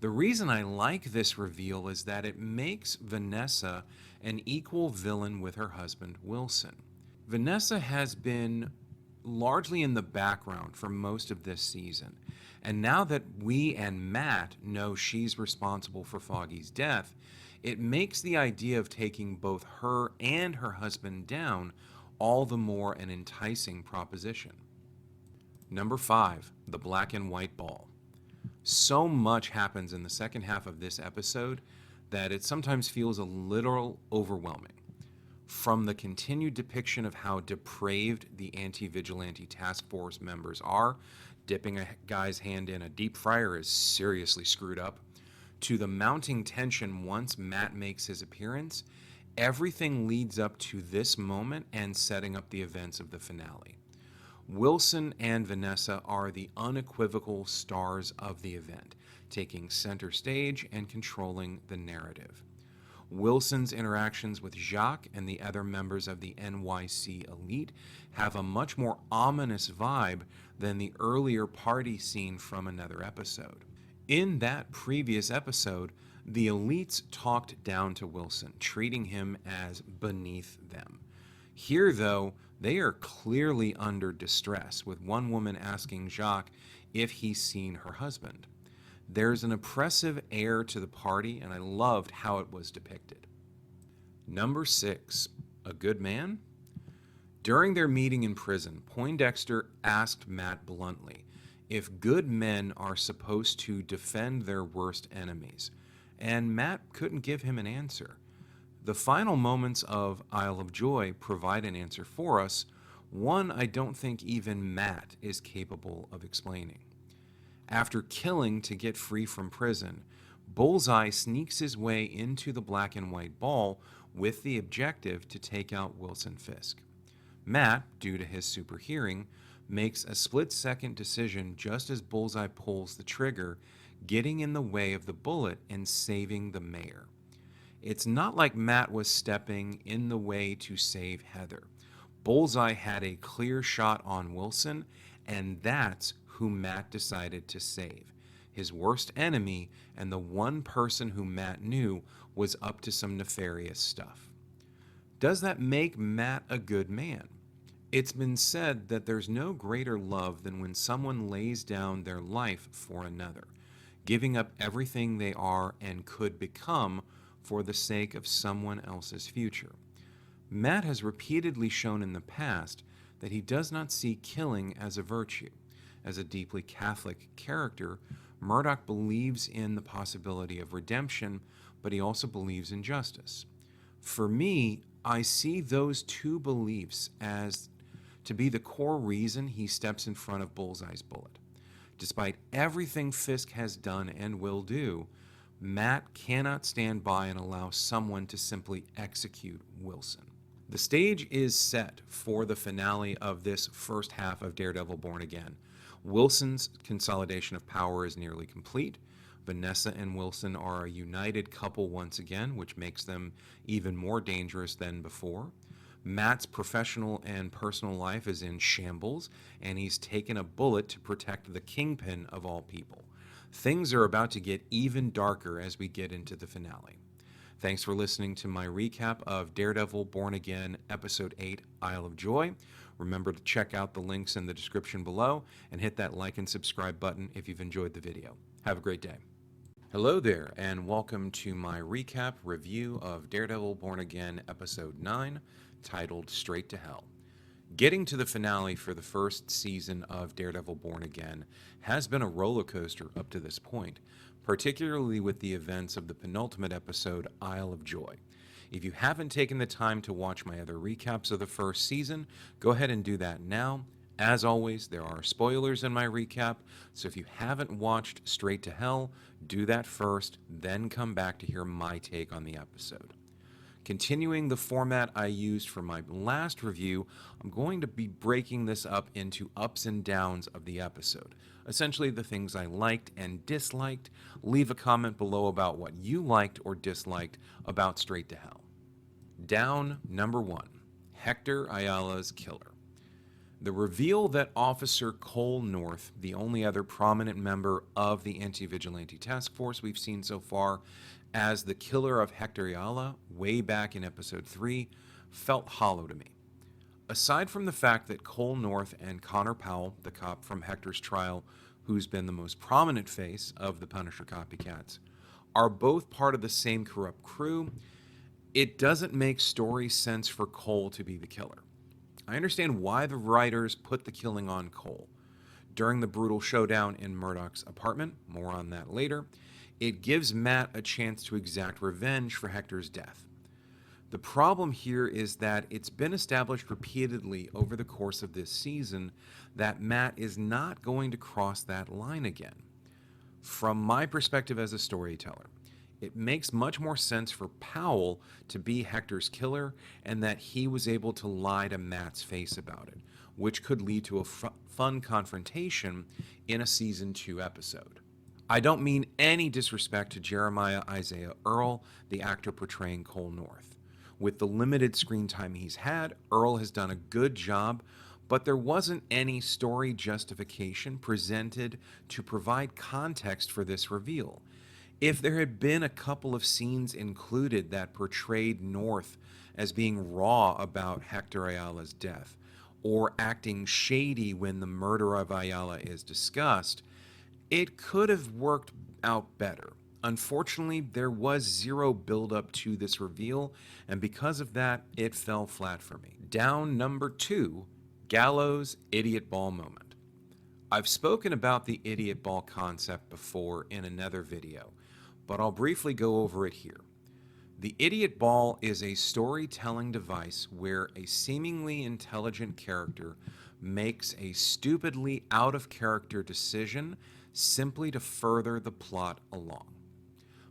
S2: The reason I like this reveal is that it makes Vanessa an equal villain with her husband, Wilson. Vanessa has been largely in the background for most of this season, and now that we and Matt know she's responsible for Foggy's death, it makes the idea of taking both her and her husband down all the more an enticing proposition. Number 5, the black and white ball. So much happens in the second half of this episode that it sometimes feels a little overwhelming. From the continued depiction of how depraved the anti-vigilante task force members are, dipping a guy's hand in a deep fryer is seriously screwed up, to the mounting tension once Matt makes his appearance, everything leads up to this moment and setting up the events of the finale. Wilson and Vanessa are the unequivocal stars of the event, taking center stage and controlling the narrative. Wilson's interactions with Jacques and the other members of the NYC elite have a much more ominous vibe than the earlier party scene from another episode. In that previous episode, the elites talked down to Wilson, treating him as beneath them. Here, though, they are clearly under distress, with one woman asking Jacques if he's seen her husband. There's an oppressive air to the party, and I loved how it was depicted. Number 6, a good man? During their meeting in prison, Poindexter asked Matt bluntly if good men are supposed to defend their worst enemies, and Matt couldn't give him an answer. The final moments of Isle of Joy provide an answer for us, one I don't think even Matt is capable of explaining. After killing to get free from prison, Bullseye sneaks his way into the black and white ball with the objective to take out Wilson Fisk. Matt, due to his super hearing, makes a split-second decision just as Bullseye pulls the trigger, getting in the way of the bullet and saving the mayor. It's not like Matt was stepping in the way to save Heather. Bullseye had a clear shot on Wilson, and that's who Matt decided to save. His worst enemy, and the one person who Matt knew was up to some nefarious stuff. Does that make Matt a good man? It's been said that there's no greater love than when someone lays down their life for another, giving up everything they are and could become for the sake of someone else's future. Matt has repeatedly shown in the past that he does not see killing as a virtue. As a deeply Catholic character, Murdock believes in the possibility of redemption, but he also believes in justice. For me, I see those two beliefs as to be the core reason he steps in front of Bullseye's bullet. Despite everything Fisk has done and will do, Matt cannot stand by and allow someone to simply execute Wilson. The stage is set for the finale of this first half of Daredevil Born Again. Wilson's consolidation of power is nearly complete. Vanessa and Wilson are a united couple once again, which makes them even more dangerous than before. Matt's professional and personal life is in shambles, and he's taken a bullet to protect the kingpin of all people. Things are about to get even darker as we get into the finale. Thanks for listening to my recap of Daredevil Born Again, Episode 8, Isle of Joy. Remember to check out the links in the description below and hit that like and subscribe button if you've enjoyed the video. Have a great day. Hello there, and welcome to my recap review of Daredevil Born Again, Episode 9, titled Straight to Hell. Getting to the finale for the first season of Daredevil Born Again has been a roller coaster up to this point, particularly with the events of the penultimate episode, Isle of Joy. If you haven't taken the time to watch my other recaps of the first season, go ahead and do that now, As always, there are spoilers in my recap, so if you haven't watched Straight to Hell, do that first, then come back to hear my take on the episode. Continuing the format I used for my last review, I'm going to be breaking this up into ups and downs of the episode. Essentially, the things I liked and disliked. Leave a comment below about what you liked or disliked about Straight to Hell. Down number 1, Hector Ayala's killer. The reveal that Officer Cole North, the only other prominent member of the anti-vigilante task force we've seen so far, as the killer of Hector Ayala way back in episode 3, felt hollow to me. Aside from the fact that Cole North and Connor Powell, the cop from Hector's trial, who's been the most prominent face of the Punisher copycats, are both part of the same corrupt crew, it doesn't make story sense for Cole to be the killer. I understand why the writers put the killing on Cole. During the brutal showdown in Murdock's apartment, more on that later, it gives Matt a chance to exact revenge for Hector's death. The problem here is that it's been established repeatedly over the course of this season that Matt is not going to cross that line again. From my perspective as a storyteller, it makes much more sense for Powell to be Hector's killer and that he was able to lie to Matt's face about it, which could lead to a fun confrontation in a Season 2 episode. I don't mean any disrespect to Jeremiah Isaiah Earl, the actor portraying Cole North. With the limited screen time he's had, Earl has done a good job, but there wasn't any story justification presented to provide context for this reveal. If there had been a couple of scenes included that portrayed North as being raw about Hector Ayala's death, or acting shady when the murder of Ayala is discussed, it could have worked out better. Unfortunately, there was zero build-up to this reveal, and because of that, it fell flat for me. Down number 2, Gallows Idiot Ball moment. I've spoken about the idiot ball concept before in another video, but I'll briefly go over it here. The idiot ball is a storytelling device where a seemingly intelligent character makes a stupidly out-of-character decision simply to further the plot along.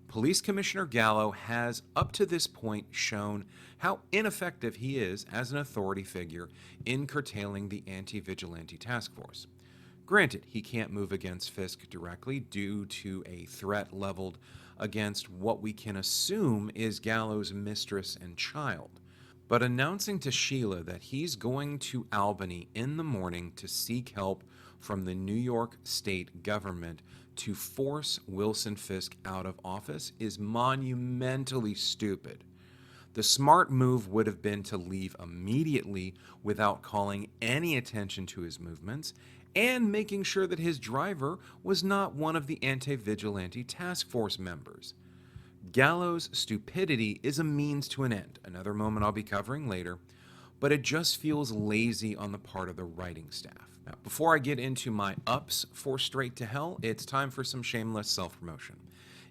S2: Police Commissioner Gallo has, up to this point, shown how ineffective he is as an authority figure in curtailing the anti-vigilante task force. Granted, he can't move against Fisk directly due to a threat leveled against what we can assume is Gallo's mistress and child. But announcing to Sheila that he's going to Albany in the morning to seek help from the New York state government to force Wilson Fisk out of office is monumentally stupid. The smart move would have been to leave immediately without calling any attention to his movements and making sure that his driver was not one of the anti-vigilante task force members. Gallo's stupidity is a means to an end, another moment I'll be covering later, but it just feels lazy on the part of the writing staff. Now, before I get into my ups for Straight to Hell, it's time for some shameless self-promotion.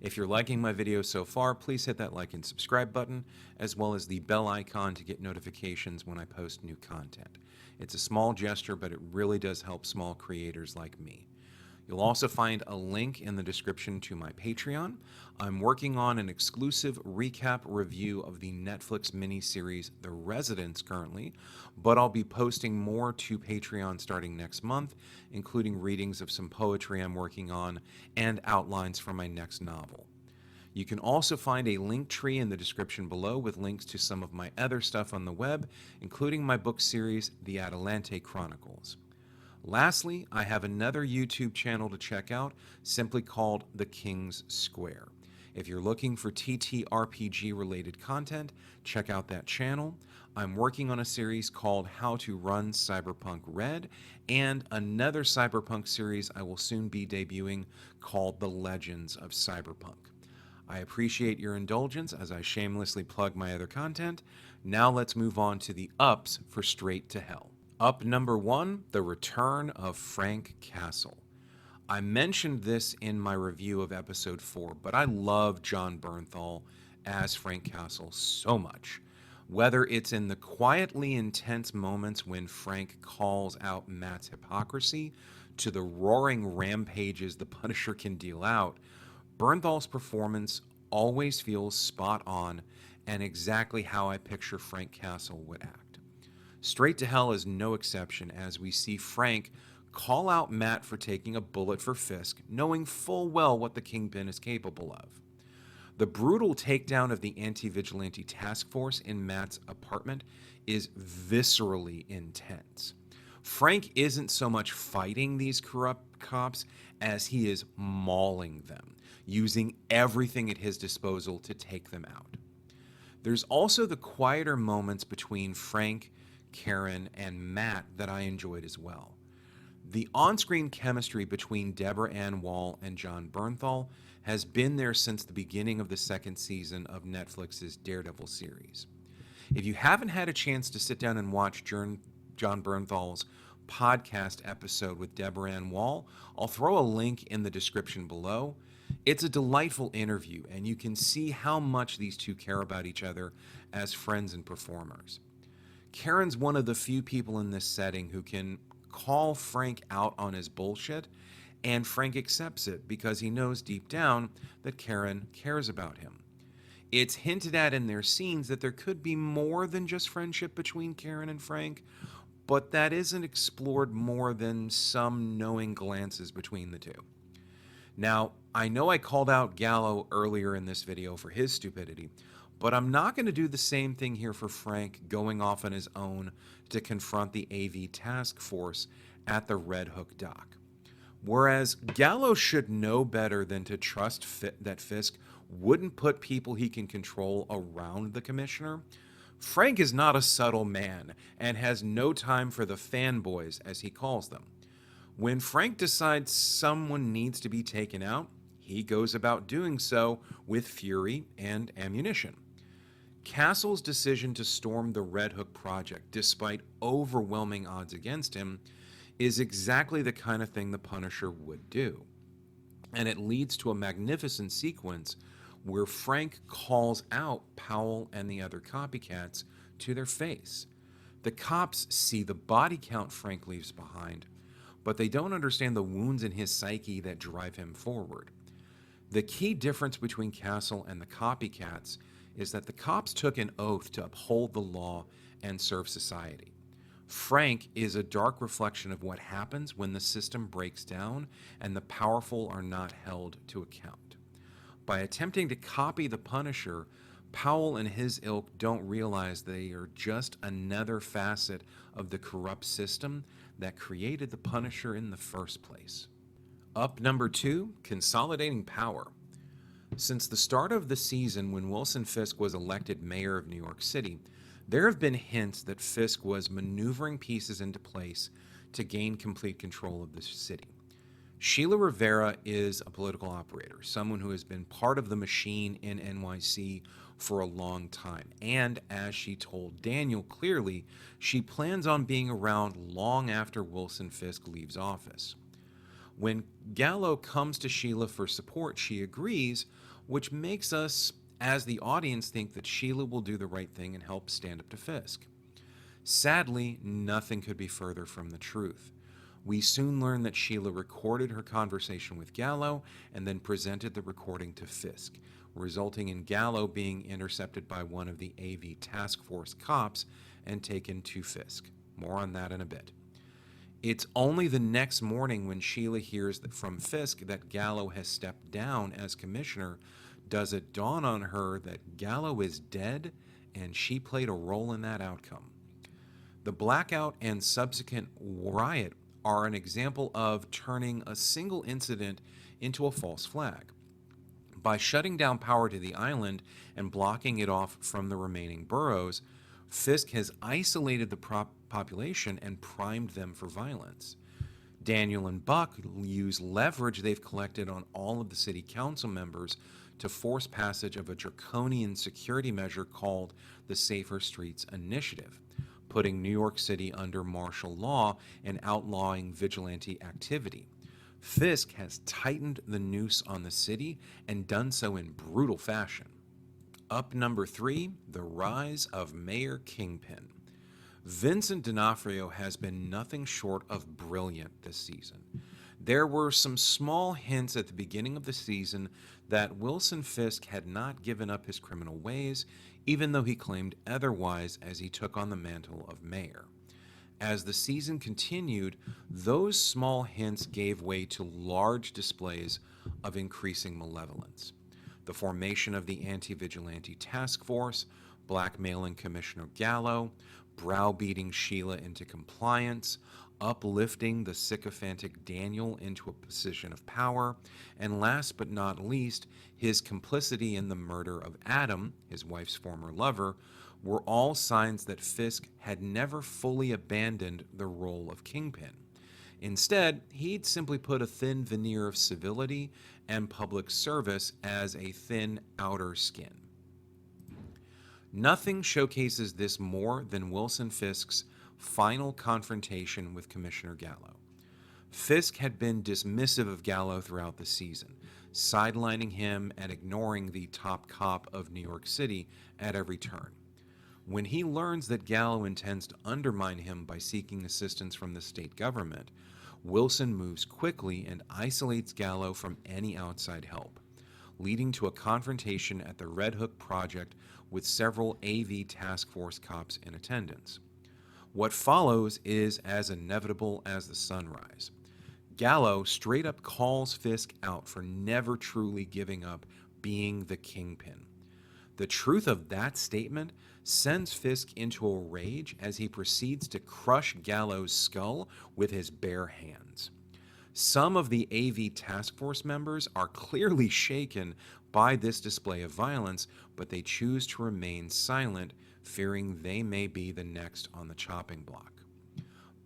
S2: If you're liking my videos so far, please hit that like and subscribe button, as well as the bell icon to get notifications when I post new content. It's a small gesture, but it really does help small creators like me. You'll also find a link in the description to my Patreon. I'm working on an exclusive recap review of the Netflix miniseries The Residents currently, but I'll be posting more to Patreon starting next month, including readings of some poetry I'm working on and outlines for my next novel. You can also find a link tree in the description below with links to some of my other stuff on the web, including my book series, The Atalante Chronicles. Lastly, I have another YouTube channel to check out, simply called The King's Square. If you're looking for TTRPG related content, check out that channel. I'm working on a series called How to Run Cyberpunk Red, and another Cyberpunk series I will soon be debuting called The Legends of Cyberpunk. I appreciate your indulgence as I shamelessly plug my other content. Now let's move on to the ups for Straight to Hell. Up number 1, the return of Frank Castle. I mentioned this in my review of episode 4, but I love John Bernthal as Frank Castle so much. Whether it's in the quietly intense moments when Frank calls out Matt's hypocrisy to the roaring rampages the Punisher can deal out, Bernthal's performance always feels spot on and exactly how I picture Frank Castle would act. Straight to Hell is no exception, as we see Frank call out Matt for taking a bullet for Fisk, knowing full well what the Kingpin is capable of. The brutal takedown of the anti-vigilante task force in Matt's apartment is viscerally intense. Frank isn't so much fighting these corrupt cops as he is mauling them, using everything at his disposal to take them out. There's also the quieter moments between Frank, Karen, and Matt that I enjoyed as well. The on-screen chemistry between Deborah Ann Wall and John Bernthal has been there since the beginning of the second season of Netflix's Daredevil series. If you haven't had a chance to sit down and watch John Bernthal's podcast episode with Deborah Ann Wall, I'll throw a link in the description below. It's a delightful interview, and you can see how much these two care about each other as friends and performers. Karen's one of the few people in this setting who can call Frank out on his bullshit, and Frank accepts it because he knows deep down that Karen cares about him. It's hinted at in their scenes that there could be more than just friendship between Karen and Frank, but that isn't explored more than some knowing glances between the two. Now, I know I called out Gallo earlier in this video for his stupidity, but I'm not going to do the same thing here for Frank going off on his own to confront the AV task force at the Red Hook dock. Whereas Gallo should know better than to trust that Fisk wouldn't put people he can control around the commissioner, Frank is not a subtle man and has no time for the fanboys, as he calls them. When Frank decides someone needs to be taken out, he goes about doing so with fury and ammunition. Castle's decision to storm the Red Hook project, despite overwhelming odds against him, is exactly the kind of thing the Punisher would do. And it leads to a magnificent sequence where Frank calls out Powell and the other copycats to their face. The cops see the body count Frank leaves behind, but they don't understand the wounds in his psyche that drive him forward. The key difference between Castle and the copycats is that the cops took an oath to uphold the law and serve society. Frank is a dark reflection of what happens when the system breaks down and the powerful are not held to account. By attempting to copy the Punisher, Powell and his ilk don't realize they are just another facet of the corrupt system that created the Punisher in the first place. Up number 2, consolidating power. Since the start of the season, when Wilson Fisk was elected mayor of New York City, there have been hints that Fisk was maneuvering pieces into place to gain complete control of the city. Sheila Rivera is a political operator, someone who has been part of the machine in NYC for a long time, and as she told Daniel clearly, she plans on being around long after Wilson Fisk leaves office. When Gallo comes to Sheila for support, she agrees, which makes us, as the audience, think that Sheila will do the right thing and help stand up to Fisk. Sadly, nothing could be further from the truth. We soon learn that Sheila recorded her conversation with Gallo and then presented the recording to Fisk, resulting in Gallo being intercepted by one of the AV task force cops and taken to Fisk. More on that in a bit. It's only the next morning when Sheila hears that from Fisk that Gallo has stepped down as commissioner does it dawn on her that Gallo is dead and she played a role in that outcome. The blackout and subsequent riot are an example of turning a single incident into a false flag. By shutting down power to the island and blocking it off from the remaining boroughs, Fisk has isolated the population and primed them for violence. Daniel and Buck use leverage they've collected on all of the city council members to force passage of a draconian security measure called the Safer Streets Initiative, putting New York City under martial law and outlawing vigilante activity. Fisk has tightened the noose on the city and done so in brutal fashion. Up number 3, The Rise of Mayor Kingpin. Vincent D'Onofrio has been nothing short of brilliant this season. There were some small hints at the beginning of the season that Wilson Fisk had not given up his criminal ways, even though he claimed otherwise as he took on the mantle of mayor. As the season continued, those small hints gave way to large displays of increasing malevolence. The formation of the anti-vigilante task force, blackmailing Commissioner Gallo, browbeating Sheila into compliance, uplifting the sycophantic Daniel into a position of power, and last but not least, his complicity in the murder of Adam, his wife's former lover, were all signs that Fisk had never fully abandoned the role of Kingpin. Instead, he'd simply put a thin veneer of civility and public service as a thin outer skin. Nothing showcases this more than Wilson Fisk's final confrontation with Commissioner Gallo. Fisk had been dismissive of Gallo throughout the season, sidelining him and ignoring the top cop of New York City at every turn. When he learns that Gallo intends to undermine him by seeking assistance from the state government, Wilson moves quickly and isolates Gallo from any outside help, leading to a confrontation at the Red Hook Project with several AV task force cops in attendance. What follows is as inevitable as the sunrise. Gallo straight up calls Fisk out for never truly giving up being the kingpin. The truth of that statement sends Fisk into a rage as he proceeds to crush Gallo's skull with his bare hands. Some of the AV task force members are clearly shaken by this display of violence, but they choose to remain silent, fearing they may be the next on the chopping block.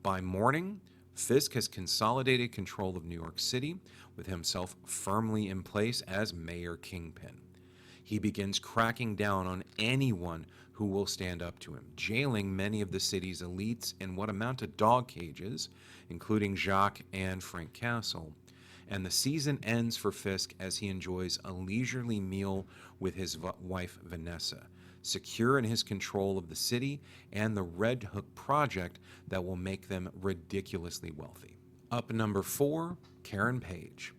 S2: By morning, Fisk has consolidated control of New York City, with himself firmly in place as Mayor Kingpin. He begins cracking down on anyone who will stand up to him, jailing many of the city's elites in what amount to dog cages, including Jacques and Frank Castle. And the season ends for Fisk as he enjoys a leisurely meal with his wife Vanessa, secure in his control of the city and the Red Hook Project that will make them ridiculously wealthy. Up number 4, Karen Page.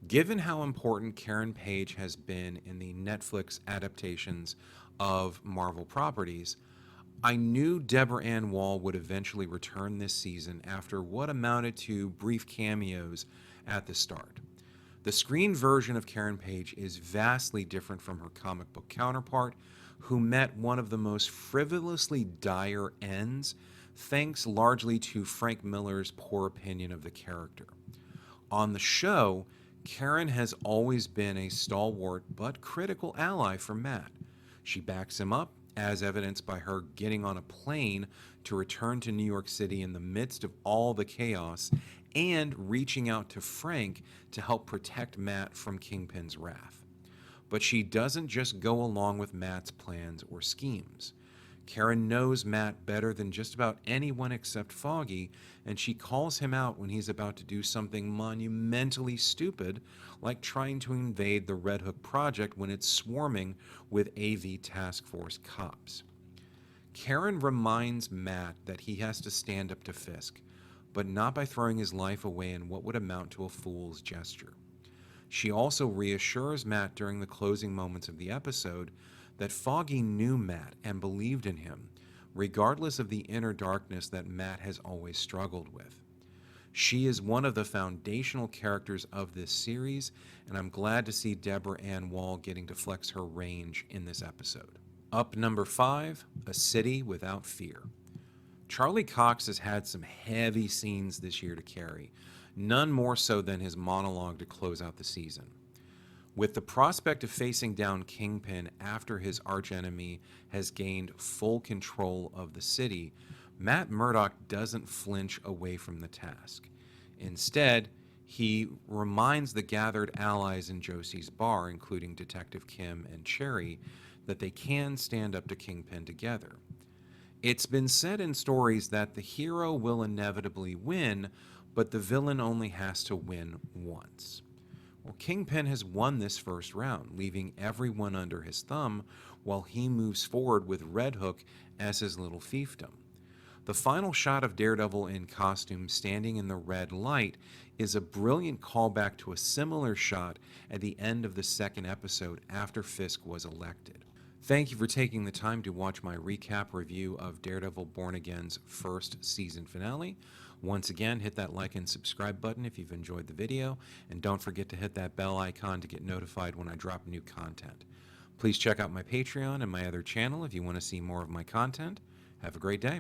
S2: Given how important Karen Page has been in the Netflix adaptations of Marvel properties, I knew Deborah Ann Woll would eventually return this season after what amounted to brief cameos at the start. The screen version of Karen Page is vastly different from her comic book counterpart, who met one of the most frivolously dire ends, thanks largely to Frank Miller's poor opinion of the character. On the show, Karen has always been a stalwart but critical ally for Matt. She backs him up, as evidenced by her getting on a plane to return to New York City in the midst of all the chaos and reaching out to Frank to help protect Matt from Kingpin's wrath. But she doesn't just go along with Matt's plans or schemes. Karen knows Matt better than just about anyone except Foggy, and she calls him out when he's about to do something monumentally stupid, like trying to invade the Red Hook Project when it's swarming with AV task force cops. Karen reminds Matt that he has to stand up to Fisk, but not by throwing his life away in what would amount to a fool's gesture. She also reassures Matt during the closing moments of the episode that Foggy knew Matt and believed in him, regardless of the inner darkness that Matt has always struggled with. She is one of the foundational characters of this series, and I'm glad to see Deborah Ann Woll getting to flex her range in this episode. Up number 5, A City Without Fear. Charlie Cox has had some heavy scenes this year to carry, none more so than his monologue to close out the season. With the prospect of facing down Kingpin after his archenemy has gained full control of the city, Matt Murdock doesn't flinch away from the task. Instead, he reminds the gathered allies in Josie's bar, including Detective Kim and Cherry, that they can stand up to Kingpin together. It's been said in stories that the hero will inevitably win, but the villain only has to win once. Well, Kingpin has won this first round, leaving everyone under his thumb while he moves forward with Red Hook as his little fiefdom. The final shot of Daredevil in costume standing in the red light is a brilliant callback to a similar shot at the end of the second episode after Fisk was elected. Thank you for taking the time to watch my recap review of Daredevil Born Again's first season finale. Once again, hit that like and subscribe button if you've enjoyed the video, and don't forget to hit that bell icon to get notified when I drop new content. Please check out my Patreon and my other channel if you want to see more of my content. Have a great day.